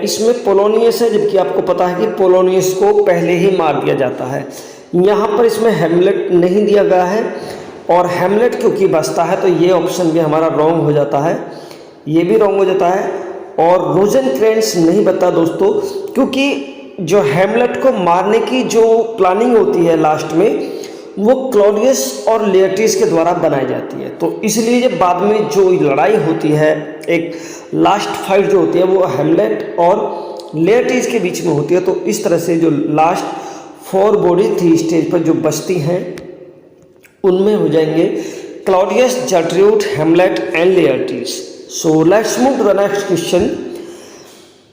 इसमें पोलोनियस है, जबकि आपको पता है कि पोलोनियस को पहले ही मार दिया जाता है। यहाँ पर इसमें हेमलेट नहीं दिया गया है और हेमलेट क्योंकि बचता है तो ये ऑप्शन भी हमारा रॉन्ग हो जाता है, ये भी रॉन्ग हो जाता है। और रोजेनक्रेंट्स नहीं बता दोस्तों, क्योंकि जो हेमलेट को मारने की जो प्लानिंग होती है लास्ट में वो क्लॉडियस और लेयर्टीज के द्वारा बनाई जाती है। तो इसलिए जब बाद में जो लड़ाई होती है, एक लास्ट फाइट जो होती है वो हेमलेट और लेयर्टीज के बीच में होती है। तो इस तरह से जो लास्ट 4 बॉडी थी स्टेज पर जो बचती हैं उनमें हो जाएंगे Claudius, Gertrude, Hamlet and Laertes. So let's move to the next question.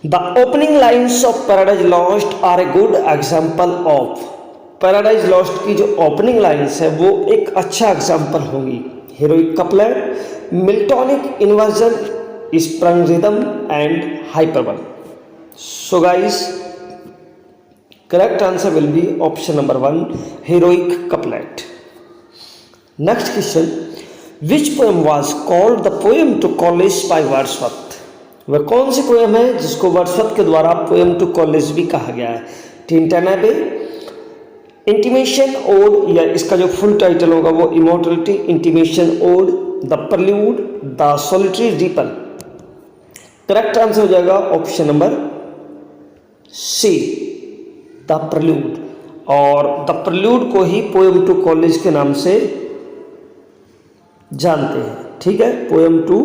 The opening lines of Paradise Lost are a good example of। Paradise Lost की जो opening lines है वो एक अच्छा एग्जाम्पल होगी। Heroic couplet, Miltonic inversion, sprung rhythm and hyperbole। So guys, correct answer will be option number 1, heroic couplet। Next question, Which poem was called the poem to college by Wordsworth? वह कौन सी पोएम है जिसको वर्ड्सवर्थ के द्वारा पोएम टू कॉलेज भी कहा गया है? टिंटानाबे, इंटीमेशन ओड, या इसका जो फुल टाइटल होगा वो immortality, intimation ode, the prelude, the solitary reaper. Correct answer हो जाएगा option number C, the prelude. और द प्रल्यूड को ही पोएम टू कॉलेज के नाम से जानते हैं। ठीक है, पोएम टू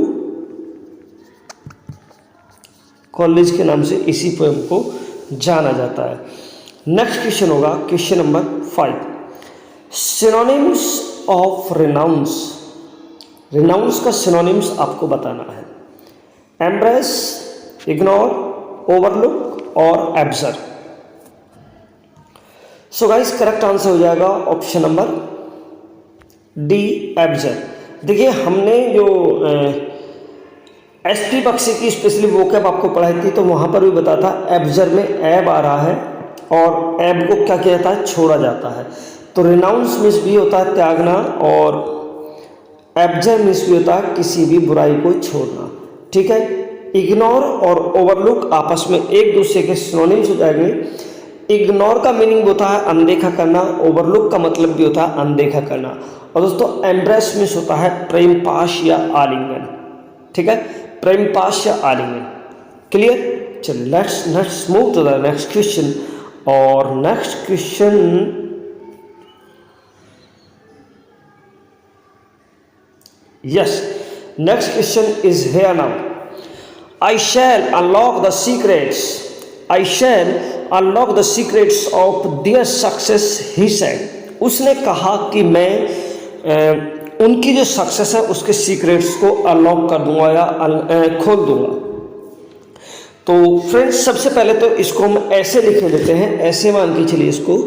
कॉलेज के नाम से इसी पोएम को जाना जाता है। नेक्स्ट क्वेश्चन होगा question number 5, synonyms of renounce. Renounce का सिनोनिम्स आपको बताना है। एम्ब्रेस, इग्नोर, ओवरलुक और एब्जर्व। सो गाइस करेक्ट आंसर हो जाएगा ऑप्शन नंबर डी, एब्जर्व। देखिए हमने जो एसपी बख्शी की स्पेशली वोकैब आपको पढ़ाई थी तो वहाँ पर भी बताया था एब्जर्व में एब आ रहा है और एब को क्या किया जाता है, छोड़ा जाता है। तो रिनाउंस मीन्स भी होता है त्यागना और एब्जर्व मीन्स भी होता है किसी भी बुराई को छोड़ना। ठीक है, इग्नोर और ओवरलुक आपस में एक दूसरे के सिनोनिम्स हो जाएंगे। इग्नोर का मीनिंग होता है अनदेखा करना, ओवरलुक का मतलब भी होता है अनदेखा करना। और दोस्तों एम्ब्रेस मीन्स होता है प्रेम पाश या आलिंगन। ठीक है, प्रेम पाश या आलिंगन। क्लियर? चलिए let's move to the next question. और next question yes, next question is here now. I shall unlock the secrets. I shall unlock the secrets of their success, he said. उसने कहा कि मैं उनकी जो सक्सेस है उसके सीक्रेट्स को अनलॉक कर दूंगा या खोल दूंगा। तो फ्रेंड्स सबसे पहले तो इसको हम ऐसे लिख देते हैं, ऐसे मान के चलिए इसको।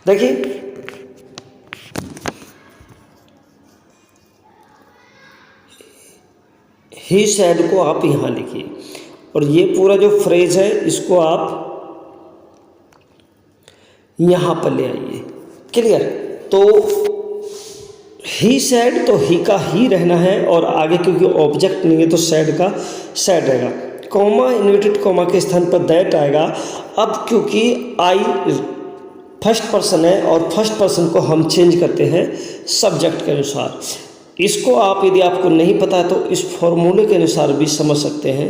देखिए ही सैड को आप यहाँ लिखिए और ये पूरा जो फ्रेज है इसको आप यहाँ पर ले आइए। क्लियर? तो ही सैड तो ही का ही रहना है और आगे क्योंकि ऑब्जेक्ट नहीं है तो सैड का सैड रहेगा। कॉमा इन्वर्टेड कॉमा के स्थान पर दैट आएगा। अब क्योंकि आई फर्स्ट पर्सन है और फर्स्ट पर्सन को हम चेंज करते हैं सब्जेक्ट के अनुसार। इसको आप यदि आपको नहीं पता है तो इस फॉर्मूले के अनुसार भी समझ सकते हैं।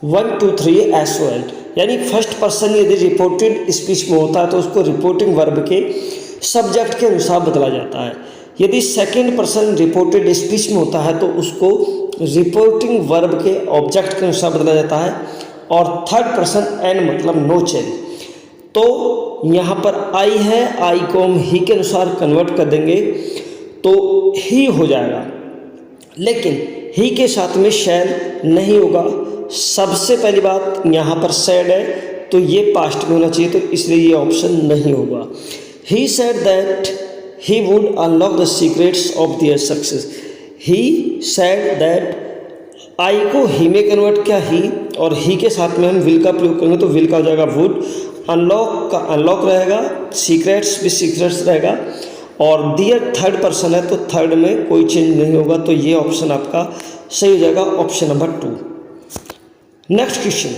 1 2 3 SOL यानी फर्स्ट पर्सन यदि रिपोर्टेड स्पीच में होता है तो उसको रिपोर्टिंग वर्ब के सब्जेक्ट के अनुसार बदला जाता है। यदि सेकंड पर्सन रिपोर्टेड स्पीच में होता है तो उसको रिपोर्टिंग वर्ब के ऑब्जेक्ट के अनुसार बदला जाता है। और थर्ड पर्सन एन मतलब नो चेंज। तो यहाँ पर आई है, आई को हम ही के अनुसार कन्वर्ट कर देंगे तो ही हो जाएगा, लेकिन ही के साथ में शैल नहीं होगा। सबसे पहली बात यहाँ पर सैड है तो ये पास्ट में होना चाहिए, तो इसलिए ये ऑप्शन नहीं होगा। He said that he would unlock the secrets of their success. He said that I को ही में कन्वर्ट किया ही, और ही के साथ में हम विल का प्रयोग करेंगे तो विल का हो जाएगा वुड। अनलॉक का अनलॉक रहेगा, सीक्रेट्स भी सीक्रेट्स रहेगा, और दियर थर्ड पर्सन है तो थर्ड में कोई चेंज नहीं होगा, तो ये ऑप्शन आपका सही हो जाएगा, option number 2। Next question,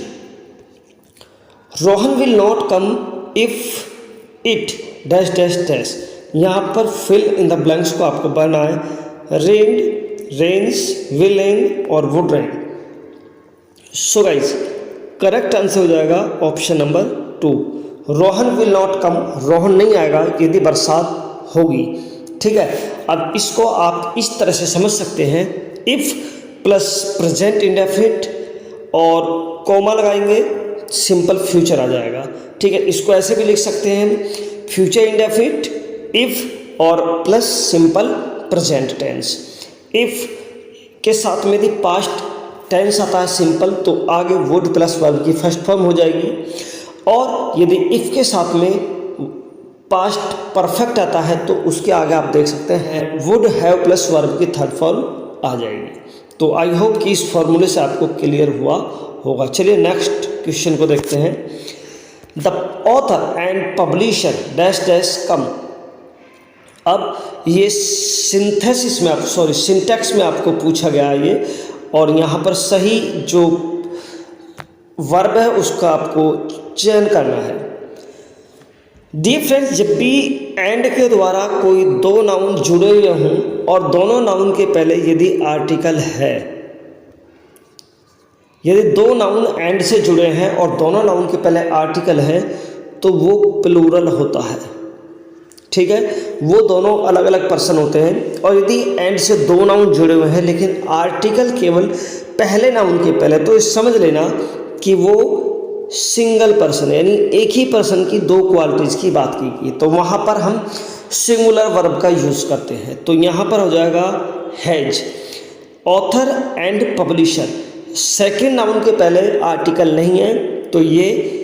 Rohan will not come if it dash dash dash. यहाँ पर फिल इन द ब्लैंक्स को आपको भरना है। रेन्ड, रेन्स, विल रेन और would rain. So guys correct answer हो जाएगा option number 2। Rohan will not come, Rohan नहीं आएगा यदि बरसात होगी। ठीक है, अब इसको आप इस तरह से समझ सकते हैं, इफ़ प्लस प्रेजेंट इंडेफिनिट और कॉमा लगाएंगे सिंपल फ्यूचर आ जाएगा। ठीक है, इसको ऐसे भी लिख सकते हैं, फ्यूचर इंडेफिनिट इफ़ और plus simple present tense. If के साथ में यदि पास्ट टेंस आता है सिंपल तो आगे वुड प्लस वर्ब की फर्स्ट फॉर्म हो जाएगी, और यदि इफ़ के साथ में पास्ट परफेक्ट आता है तो उसके आगे आप देख सकते हैं वुड हैव प्लस वर्ब की थर्ड फॉर्म आ जाएगी। तो आई होप कि इस फॉर्मूले से आपको क्लियर हुआ होगा। चलिए नेक्स्ट क्वेश्चन को देखते हैं। The author and publisher dash dash come. अब ये सिंथेसिस में सिंटैक्स में आपको पूछा गया है ये, और यहाँ पर सही जो वर्ब है उसका आपको चयन करना है। डियर फ्रेंड्स, जब भी एंड के द्वारा कोई दो नाउन जुड़े हुए हों और दोनों नाउन के पहले यदि आर्टिकल है, यदि दो नाउन एंड से जुड़े हैं और दोनों नाउन के पहले आर्टिकल है तो वो प्लूरल होता है। ठीक है, वो दोनों अलग अलग पर्सन होते हैं। और यदि एंड से दो नाउन जुड़े हुए हैं लेकिन आर्टिकल केवल पहले नाउन के पहले, तो समझ लेना कि वो सिंगल पर्सन है, यानी एक ही पर्सन की दो क्वालिटीज़ की बात की। तो वहाँ पर हम सिंगुलर वर्ब का यूज़ करते हैं। तो यहाँ पर हो जाएगा has. Author and publisher, second noun के पहले आर्टिकल नहीं है तो ये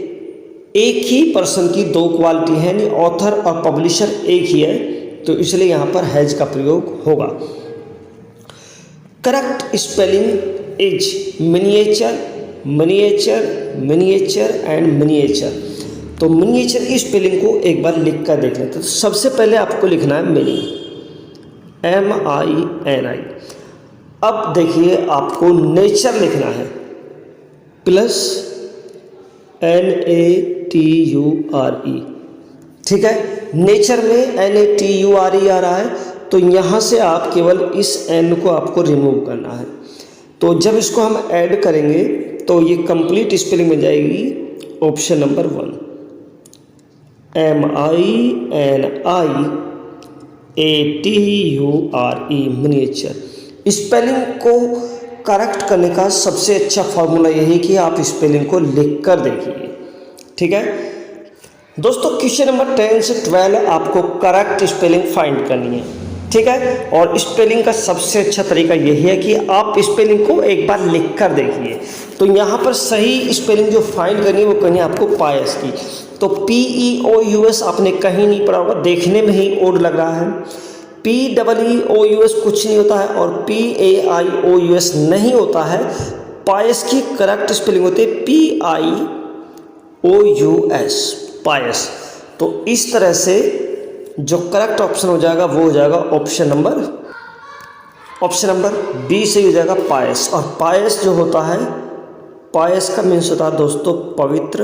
एक ही पर्सन की दो क्वालिटी है, यानी ऑथर और पब्लिशर एक ही है, तो इसलिए यहाँ पर हैज का प्रयोग होगा। Correct spelling is miniature, miniature, miniature and miniature. तो मिनिएचर की स्पेलिंग को एक बार लिख कर देख लेते हैं। तो सबसे पहले आपको लिखना है मिनी, MINI। अब देखिए आपको नेचर लिखना है प्लस NATURE। ठीक है, नेचर में NATURE आ रहा है तो यहाँ से आप केवल इस N को आपको रिमूव करना है। तो जब इसको हम ऐड करेंगे तो ये कंप्लीट स्पेलिंग में जाएगी option number 1, MINIATURE miniature. Spelling को करेक्ट करने का सबसे अच्छा फॉर्मूला यही कि आप स्पेलिंग को लिख कर देखिए। ठीक है दोस्तों, क्वेश्चन नंबर 10 से 12 आपको करेक्ट स्पेलिंग फाइंड करनी है। ठीक है, और स्पेलिंग का सबसे अच्छा तरीका यही है कि आप स्पेलिंग को एक बार लिख कर देखिए। तो यहाँ पर सही स्पेलिंग जो फाइंड करनी है वो करनी है आपको पायस की। तो तो PEOUS आपने कहीं नहीं पढ़ा होगा, देखने में ही ओड लग रहा है। PEEOUS कुछ नहीं होता है और PAIOUS नहीं होता है। पायस की करेक्ट स्पेलिंग होती है PIOUS, पायस। तो इस तरह से जो करेक्ट ऑप्शन हो जाएगा वो हो जाएगा ऑप्शन नंबर बी से हो जाएगा पायस। और पायस जो होता है, पायस का मीन्स होता है दोस्तों पवित्र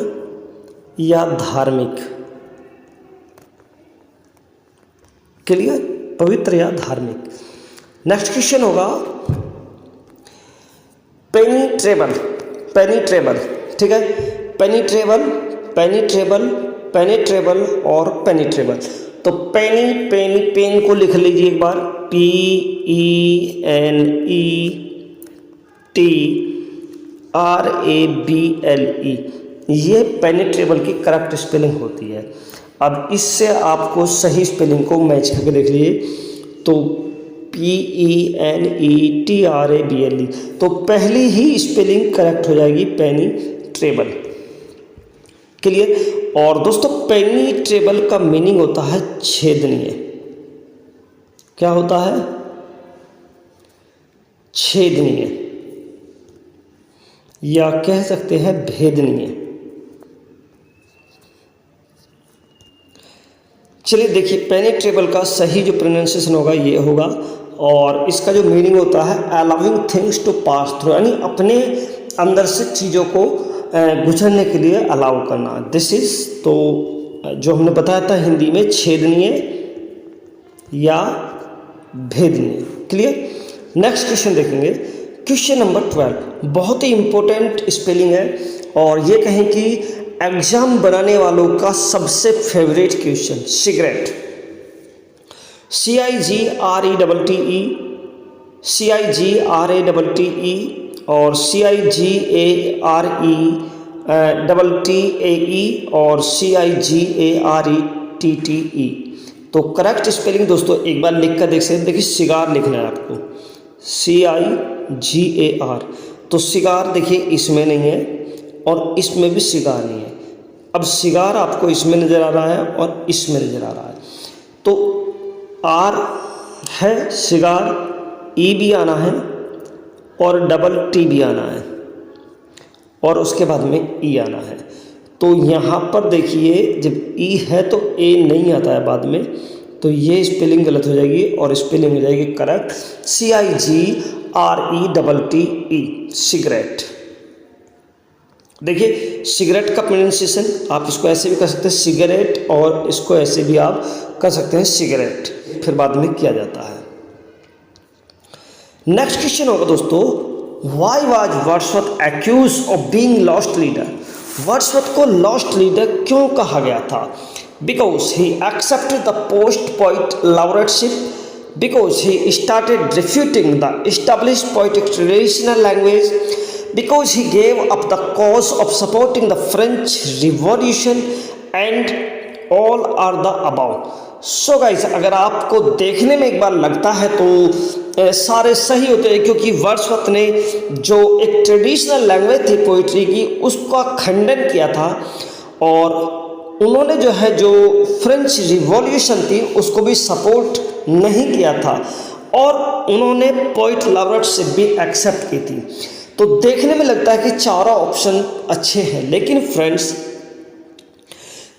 या धार्मिक। क्लियर, पवित्र या धार्मिक। नेक्स्ट क्वेश्चन होगा पेनिट्रेबल, ठीक है, पेनिट्रेबल और पेनिट्रेबल। तो पेन को लिख लीजिए एक बार, PENETRABLE, ये पेनिट्रेबल की करेक्ट स्पेलिंग होती है। अब इससे आपको सही स्पेलिंग को मैच करके देख लीजिए। तो PENETRABLE, तो पहली ही स्पेलिंग करेक्ट हो जाएगी पेनिट्रेबल। क्लियर। और दोस्तों पेनिट्रेबल का मीनिंग होता है छेदनीय। क्या होता है? छेदनीय, या कह सकते हैं भेदनीय। चलिए देखिए, पेनिट्रेबल का सही जो प्रोनाउंसिएशन होगा ये होगा, और इसका जो मीनिंग होता है allowing things to pass through, यानी अपने अंदर से चीज़ों को गुजरने के लिए अलाउ करना। दिस इज, तो जो हमने बताया था हिंदी में छेदनीय या भेदनीय। क्लियर। नेक्स्ट क्वेश्चन देखेंगे, क्वेश्चन नंबर 12, बहुत ही इंपॉर्टेंट स्पेलिंग है और ये कहें कि एग्जाम बनाने वालों का सबसे फेवरेट क्वेश्चन। सिगरेट, CIGRETTE और CIGARETTAE और CIGARETTE। तो करेक्ट स्पेलिंग दोस्तों एक बार लिख कर देख सकते हैं। देखिए सिगार लिखना है आपको, CIGAR। तो सिगार देखिए इसमें नहीं है और इसमें भी सिगार नहीं है। अब सिगार आपको इसमें नज़र आ रहा है और इसमें नज़र आ रहा है, तो R है सिगार, E भी आना है और डबल T भी आना है और उसके बाद में E आना है। तो यहाँ पर देखिए जब E है तो A नहीं आता है बाद में, तो ये स्पेलिंग गलत हो जाएगी और स्पेलिंग हो जाएगी करेक्ट, CIGRETTE, सिगरेट। देखिए सिगरेट का प्रोनाउंसिएशन आप इसको ऐसे भी कर सकते हैं सिगरेट, और इसको ऐसे भी आप कर सकते हैं सिगरेट, फिर बाद में किया जाता है। नेक्स्ट क्वेश्चन होगा दोस्तों, why was Wordsworth accuse of being lost leader. Wordsworth को लॉस्ट लीडर क्यों कहा गया था? Because he accepted the post poet laureateship, because he started refuting the established poetic traditional language, because he gave up the cause of supporting the French Revolution, and all are the above. So guys, अगर आपको देखने में एक बार लगता है तो सारे सही होते हैं, क्योंकि वर्ड्सवर्थ ने जो एक ट्रेडिशनल लैंग्वेज थी पोइट्री की उसका खंडन किया था, और उन्होंने जो है जो फ्रेंच रिवॉल्यूशन थी उसको भी सपोर्ट नहीं किया था, और उन्होंने पोइट laureateship भी एक्सेप्ट की थी। तो देखने में लगता है कि चारों ऑप्शन अच्छे हैं, लेकिन फ्रेंड्स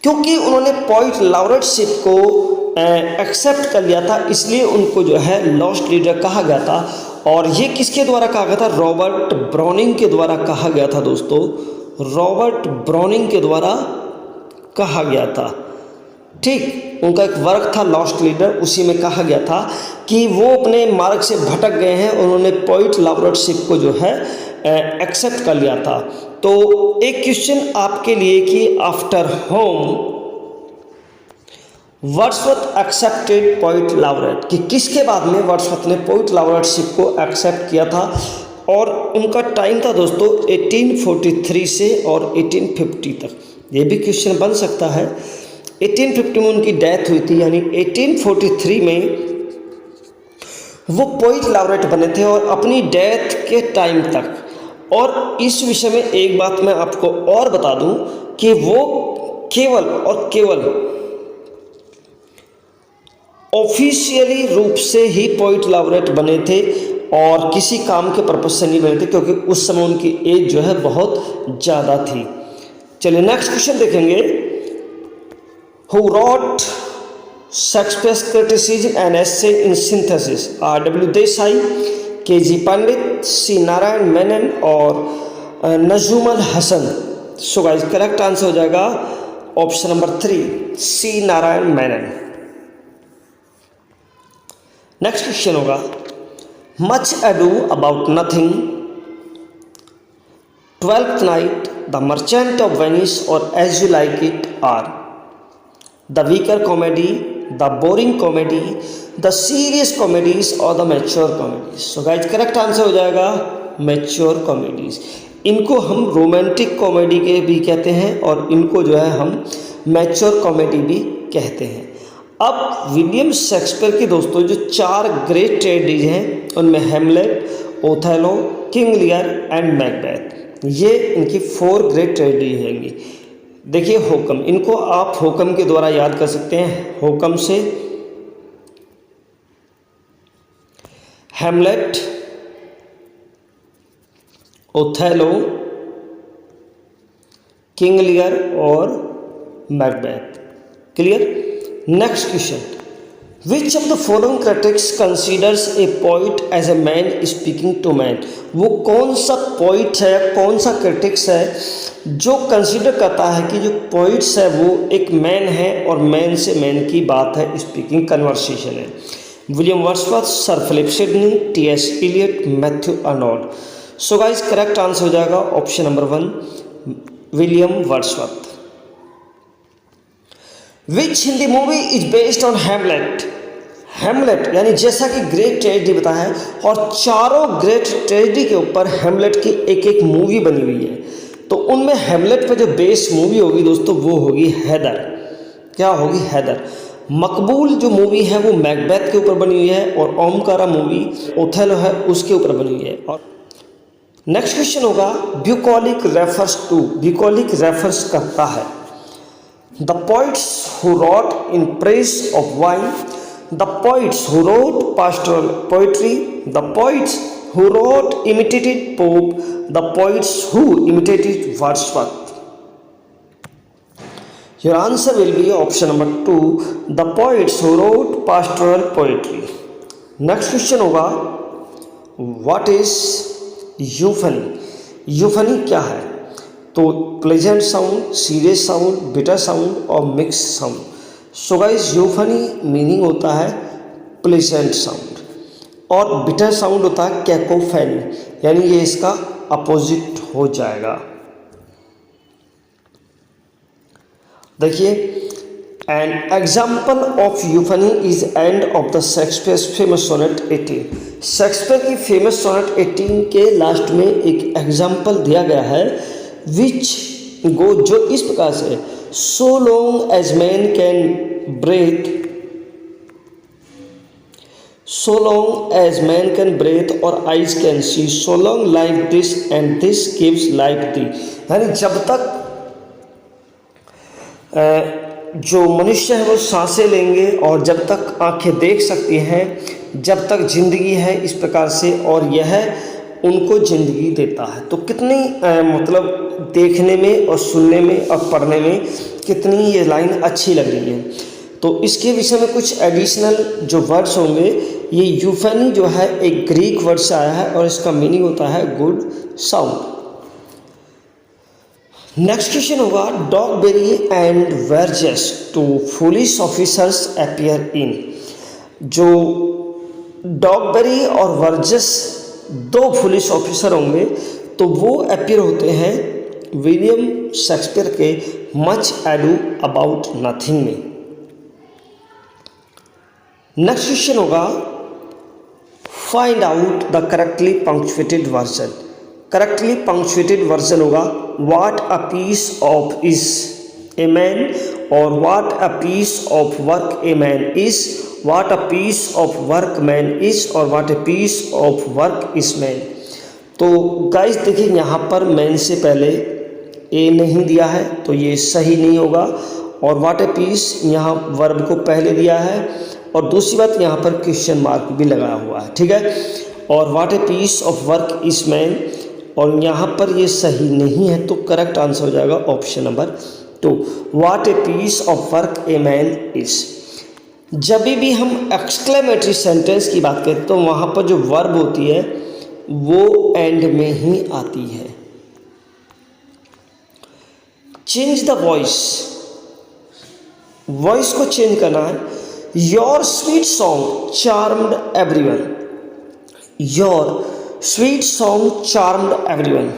क्योंकि उन्होंने पोइट laureateship को एक्सेप्ट कर लिया था इसलिए उनको जो है लॉस्ट लीडर कहा गया था। और ये किसके द्वारा कहा गया था? रॉबर्ट ब्राउनिंग के द्वारा कहा गया था दोस्तों, रॉबर्ट ब्राउनिंग के द्वारा कहा गया था। ठीक, उनका एक वर्क था लॉस्ट लीडर, उसी में कहा गया था कि वो अपने मार्ग से भटक गए हैं, उन्होंने पोइट laureateship को जो है एक्सेप्ट कर लिया था। तो एक क्वेश्चन आपके लिए कि after home Wordsworth accepted poet laureate, कि किसके बाद में वर्ड्सवर्थ ने पोइट laureateship को एक्सेप्ट किया था, और उनका टाइम था दोस्तों 1843 से और 1850 तक। ये भी क्वेश्चन बन सकता है। 1850 में उनकी डेथ हुई थी, यानी 1843 में वो पोइट laureate बने थे और अपनी डेथ के टाइम तक। और इस विषय में एक बात मैं आपको और बता दूं कि वो केवल ऑफिशियली रूप से ही पोइट लॉरेट बने थे और किसी काम के पर्पज से नहीं बने थे, क्योंकि उस समय उनकी एज जो है बहुत ज़्यादा थी। चलिए नेक्स्ट क्वेश्चन देखेंगे। Who wrote Shakespeare's criticism and essay in synthesis? R.W. Desai, K.G. Pandit, C. Narayan Menon और Najumal Hasan. So guys correct answer हो जाएगा option number 3, C. Narayan Menon. Next question होगा much ado about nothing, twelfth night, the merchant of Venice और as you like it are the weaker comedy, the boring comedy, the serious comedies और the mature comedies. So guys correct answer हो जाएगा मैच्योर कॉमेडीज। इनको हम रोमांटिक कॉमेडी के भी कहते हैं और इनको जो है हम मैच्योर कॉमेडी भी कहते हैं। अब विलियम शेक्सपियर की दोस्तों जो 4 ग्रेट ट्रेजेडीज हैं उनमें Hamlet, Othello, King Lear and Macbeth, ये इनकी 4 ग्रेट ट्रेजेडी हैंगी। देखिए होकम, इनको आप होकम के द्वारा याद कर सकते हैं। होकम से हेमलेट, ओथेलो, किंग लियर और Macbeth. Clear? Next question, which of the following critics considers a poet as a man speaking to man? वो कौन सा पोइट है, कौन सा क्रिटिक्स है जो कंसीडर करता है कि जो पोइट्स है वो एक मैन है और मैन से मैन की बात है, स्पीकिंग कन्वर्सेशन है? William Wordsworth, sir Philip Sidney, T.S. Eliot, Matthew Arnold. So guys correct answer हो जाएगा option number 1, William Wordsworth. Which Hindi movie is based on Hamlet? Hamlet यानी जैसा कि ग्रेट ट्रेजेडी बताया है और चारों ग्रेट ट्रेजेडी के ऊपर हेमलेट की एक मूवी बनी हुई है। तो उनमें हेमलेट पे जो बेस मूवी होगी दोस्तों वो होगी हैदर। क्या होगी? हैदर। मकबूल जो मूवी है वो मैकबेथ के ऊपर बनी हुई है और ओमकारा मूवी ओथेलो है उसके ऊपर बनी हुई है। और नेक्स्ट क्वेश्चन होगा bucolic refers to? Bucolic refers करता है the poets who wrote in praise of wine, the poets who wrote pastoral poetry, the poets who wrote imitated Pope, the poets who imitated Wordsworth. Your answer will be option number 2, the poets who wrote pastoral poetry. Next question होगा what is euphony? euphony क्या है? तो pleasant sound, serious sound, bitter sound और mix sound. So guys euphony meaning होता है प्लेजेंट साउंड और बिटर साउंड होता है कैकोफेनी, यानी ये इसका अपोजिट हो जाएगा। देखिए an example of euphony is end of the Shakespeare's famous sonnet 18। Shakespeare की फेमस सोनेट 18 के लास्ट में एक एग्जाम्पल दिया गया है विच गो जो इस प्रकार से so long as men can breathe, so long as men can breathe और eyes can see, so long life this and this gives life thee. यानी जब तक जो मनुष्य है वो सांसें लेंगे और जब तक आंखें देख सकती हैं, जब तक जिंदगी है इस प्रकार से, और यह उनको ज़िंदगी देता है। तो कितनी मतलब देखने में और सुनने में और पढ़ने में कितनी ये लाइन अच्छी लग रही है। तो इसके विषय में कुछ एडिशनल जो वर्ड्स होंगे, ये यूफेनी जो है एक ग्रीक वर्ड से आया है और इसका मीनिंग होता है गुड साउंड। नेक्स्ट क्वेश्चन होगा Dogberry and Verges two foolish officers appear in. जो डॉगबेरी और वर्जेस 2 फुलिश ऑफिसर होंगे तो वो अपीयर होते हैं विलियम शेक्सपियर के मच एडू अबाउट नथिंग में। नेक्स्ट क्वेश्चन होगा find out the correctly punctuated version. Correctly punctuated version होगा what a piece of is a man और what a piece of work a man is, what a piece of work man is और what a piece of work is man. तो गाइस देखिए यहाँ पर मैन से पहले ए नहीं दिया है तो ये सही नहीं होगा। और व्हाट ए पीस यहाँ वर्ब को पहले दिया है, और दूसरी बात यहाँ पर क्वेश्चन मार्क भी लगा हुआ है, ठीक है। और what a piece of work is man, और यहाँ पर ये सही नहीं है, तो करेक्ट आंसर हो जाएगा option number 2, what a piece of work a man is. जब भी हम एक्सक्लेमेटरी सेंटेंस की बात करें तो वहाँ पर जो वर्ब होती है वो एंड में ही आती है। चेंज द वॉइस, वॉइस को चेंज करना है। Your sweet song charmed everyone, your sweet song charmed everyone,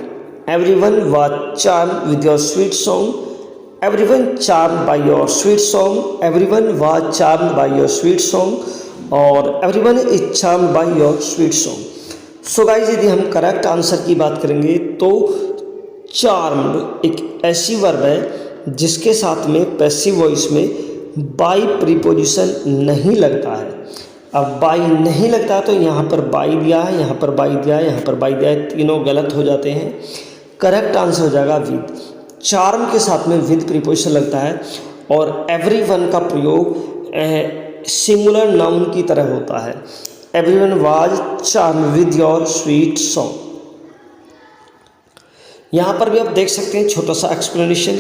everyone was charmed with your sweet song, everyone charmed by your sweet song, everyone was charmed by your sweet song, और everyone is charmed by your sweet song। So guys यदि हम करेक्ट आंसर की बात करेंगे तो चार्म्ड एक ऐसी वर्ब है जिसके साथ में पैसिव वॉइस में बाई प्रीपोजिशन नहीं लगता है। अब बाई नहीं लगता तो यहाँ पर बाई दिया है, यहाँ पर बाई दिया है, यहाँ पर बाई दिया है, तीनों गलत हो जाते हैं। करेक्ट आंसर हो जाएगा विद। चार्म के साथ में विद प्रीपोजिशन लगता है, और एवरीवन का प्रयोग सिंगुलर नाउन की तरह होता है। Everyone was charm with your sweet song. यहाँ पर भी आप देख सकते हैं छोटा सा explanation,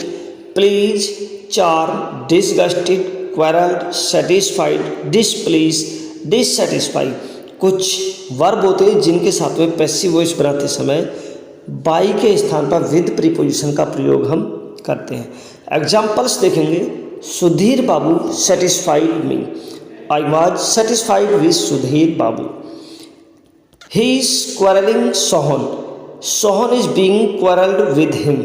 please, charm, disgusted, quarrelled, satisfied, displease, dissatisfy. कुछ वर्ब होते हैं जिनके साथ में पैसिव वॉइस बनाते समय बाई के स्थान पर विद प्रीपोजिशन का प्रयोग हम करते हैं। एग्जाम्पल्स देखेंगे, Sudhir Babu satisfied me, I was satisfied with Sudhir Babu. He is quarrelling Sohan, Sohan is being quarrelled with him.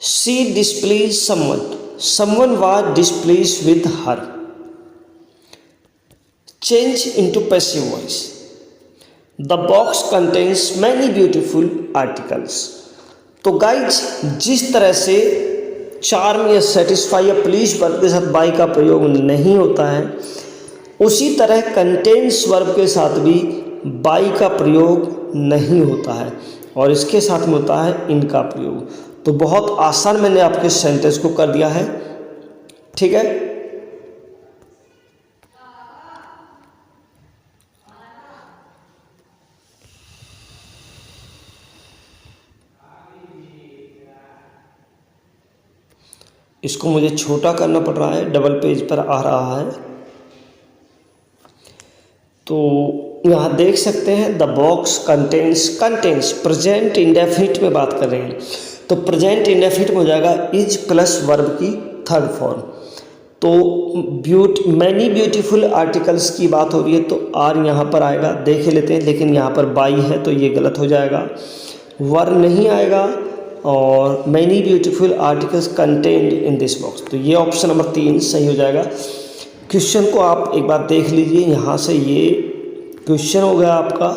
She displease someone, someone was displease with her. Change into passive voice, the box contains many beautiful articles. तो गाइज जिस तरह से चार्म या सेटिस्फाई या प्लीज वर्ब के साथ बाई का प्रयोग नहीं होता है, उसी तरह कंटेन्स वर्ब के साथ भी बाई का प्रयोग नहीं होता है, और इसके साथ में होता है इनका प्रयोग। तो बहुत आसान मैंने आपके सेंटेंस को कर दिया है, ठीक है। इसको मुझे छोटा करना पड़ रहा है, डबल पेज पर आ रहा है। तो यहाँ देख सकते हैं the box contains, contains present indefinite में बात कर रहे हैं, तो प्रेजेंट इंडेफिनिट में हो जाएगा इज प्लस वर्ब की थर्ड फॉर्म। तो मैनी ब्यूटीफुल आर्टिकल्स की बात हो रही है तो आर यहाँ पर आएगा, देख लेते हैं, लेकिन यहाँ पर बाई है तो ये गलत हो जाएगा, वर नहीं आएगा, और many beautiful articles contained in this box. तो ये ऑप्शन नंबर 3 सही हो जाएगा। क्वेश्चन को आप एक बार देख लीजिए, यहाँ से ये क्वेश्चन हो गया आपका,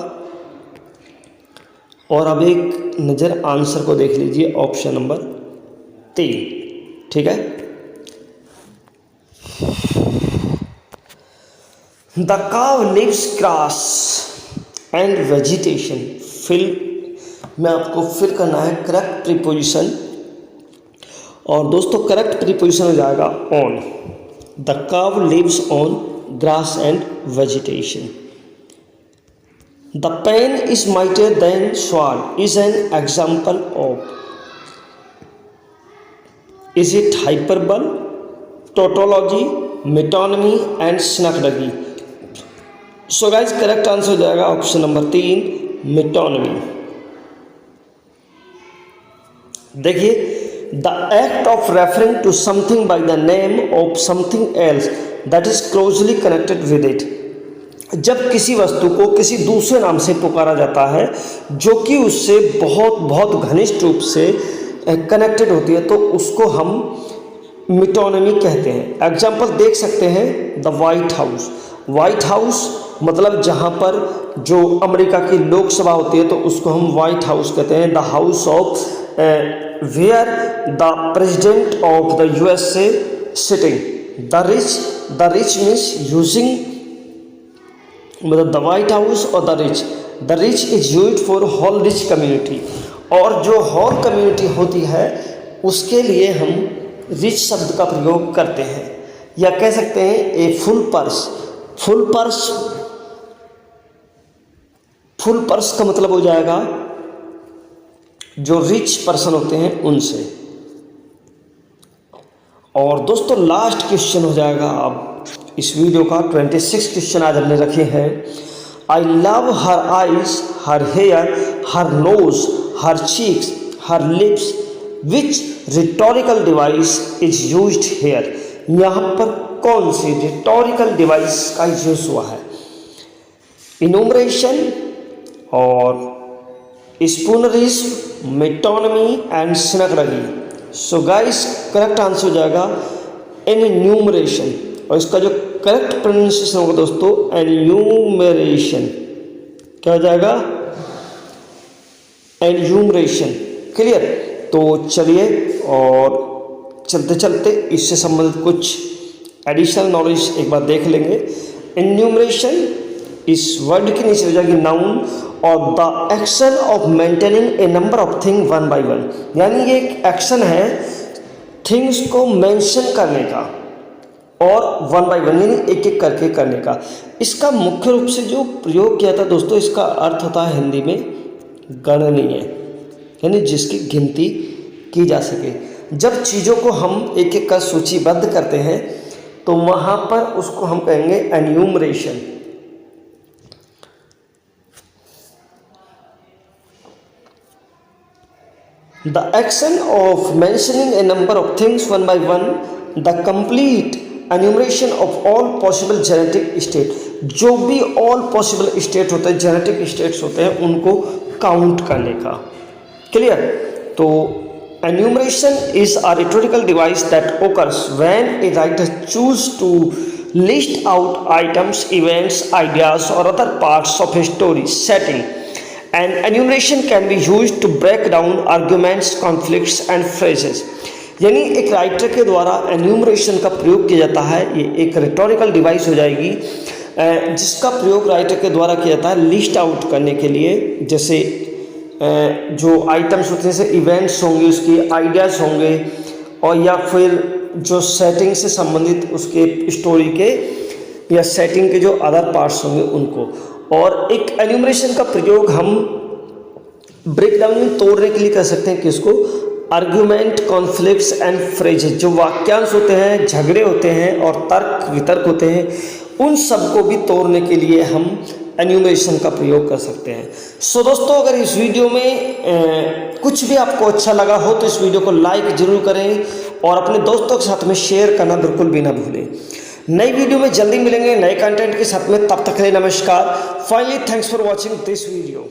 और अब एक नज़र आंसर को देख लीजिए, ऑप्शन नंबर 3, ठीक है। The cow lives grass and vegetation, fill में आपको फिल करना है करेक्ट प्रीपोजिशन, और दोस्तों करेक्ट प्रीपोजिशन हो जाएगा on. The cow lives on grass and vegetation. The pen is mightier than sword is an example of, is it hyperbole, tautology, metonymy and synecdoche. So guys correct answer हो जाएगा ऑप्शन नंबर 3, मेटोनमी। देखिए, the act of referring to something by the name of something else that is closely connected with it. जब किसी वस्तु को किसी दूसरे नाम से पुकारा जाता है जो कि उससे बहुत बहुत घनिष्ठ रूप से कनेक्टेड होती है, तो उसको हम मिटोनमी कहते हैं। एग्जाम्पल देख सकते हैं, the white house. White house मतलब जहाँ पर जो अमेरिका की लोकसभा होती है तो उसको हम वाइट हाउस कहते हैं। The house of where the president of the USA sitting. The rich means using, मतलब द वाइट हाउस और the rich is used for whole rich community. और जो होल कम्युनिटी होती है उसके लिए हम रिच शब्द का प्रयोग करते हैं, या कह सकते हैं a full purse. Full purse का मतलब हो जाएगा जो रिच पर्सन होते हैं उनसे। और दोस्तों लास्ट क्वेश्चन हो जाएगा अब इस वीडियो का 26 क्वेश्चन आज हमने रखे हैं। I love her eyes, her hair, her nose, her cheeks, her lips, which rhetorical device is used here. यहाँ पर कौन सी रिटोरिकल डिवाइस का यूज हुआ है? इनुमरेशन और spoonerism, metonymy and synecdoche. So guys correct answer हो जाएगा एन्यूमरेशन, और इसका जो करेक्ट प्रोनाउंसिएशन होगा दोस्तों एन्यूमरेशन। क्या हो जाएगा? एन्यूमरेशन। क्लियर? तो चलिए और चलते चलते इससे संबंधित कुछ एडिशनल नॉलेज एक बार देख लेंगे। एन्यूमरेशन इस वर्ड के नीचे हो जाएगी नाउन और the action of maintaining A number of thing one by one, यानी ये एक एक्शन है थिंग्स को मेंशन करने का और वन बाय वन यानी एक एक करके करने का। इसका मुख्य रूप से जो प्रयोग किया था दोस्तों, इसका अर्थ होता है हिंदी में गणनीय, यानी जिसकी गिनती की जा सके। जब चीज़ों को हम एक एक कर सूचीबद्ध करते हैं तो वहाँ पर उसको हम कहेंगे enumeration. The action of mentioning a number of things one by one, the complete enumeration of all possible genetic state, जो भी all possible state होते हैं, genetic states होते हैं, उनको काउंट करने का। क्लियर? तो enumeration is a rhetorical device that occurs when a writer chooses to list out items, events, ideas or other parts of a story setting. And enumeration can be used to break down arguments, conflicts and phrases. यानी एक राइटर के द्वारा एन्यूमरेशन का प्रयोग किया जाता है। ये एक रिटोरिकल डिवाइस हो जाएगी जिसका प्रयोग राइटर के द्वारा किया जाता है लिस्ट आउट करने के लिए। जैसे जो आइटम्स होते हैं जैसे इवेंट्स होंगे, उसके आइडियाज़ होंगे, और या फिर जो सेटिंग से संबंधित उसके स्टोरी के या सेटिंग के जो अदर पार्ट्स होंगे उनको। और एक एन्यूमरेशन का प्रयोग हम ब्रेकडाउन में तोड़ने के लिए कर सकते हैं। किसको? आर्ग्यूमेंट, कॉन्फ्लिक्ट्स एंड फ्रेजेस, जो वाक्यांश होते हैं, झगड़े होते हैं और तर्क वितर्क होते हैं, उन सबको भी तोड़ने के लिए हम एन्यूमरेशन का प्रयोग कर सकते हैं। सो दोस्तों अगर इस वीडियो में कुछ भी आपको अच्छा लगा हो तो इस वीडियो को लाइक जरूर करें और अपने दोस्तों के साथ में शेयर करना बिल्कुल भी ना भूलें। नई वीडियो में जल्दी मिलेंगे नए कंटेंट के साथ में, तब तक के लिए नमस्कार। Finally thanks for watching this video.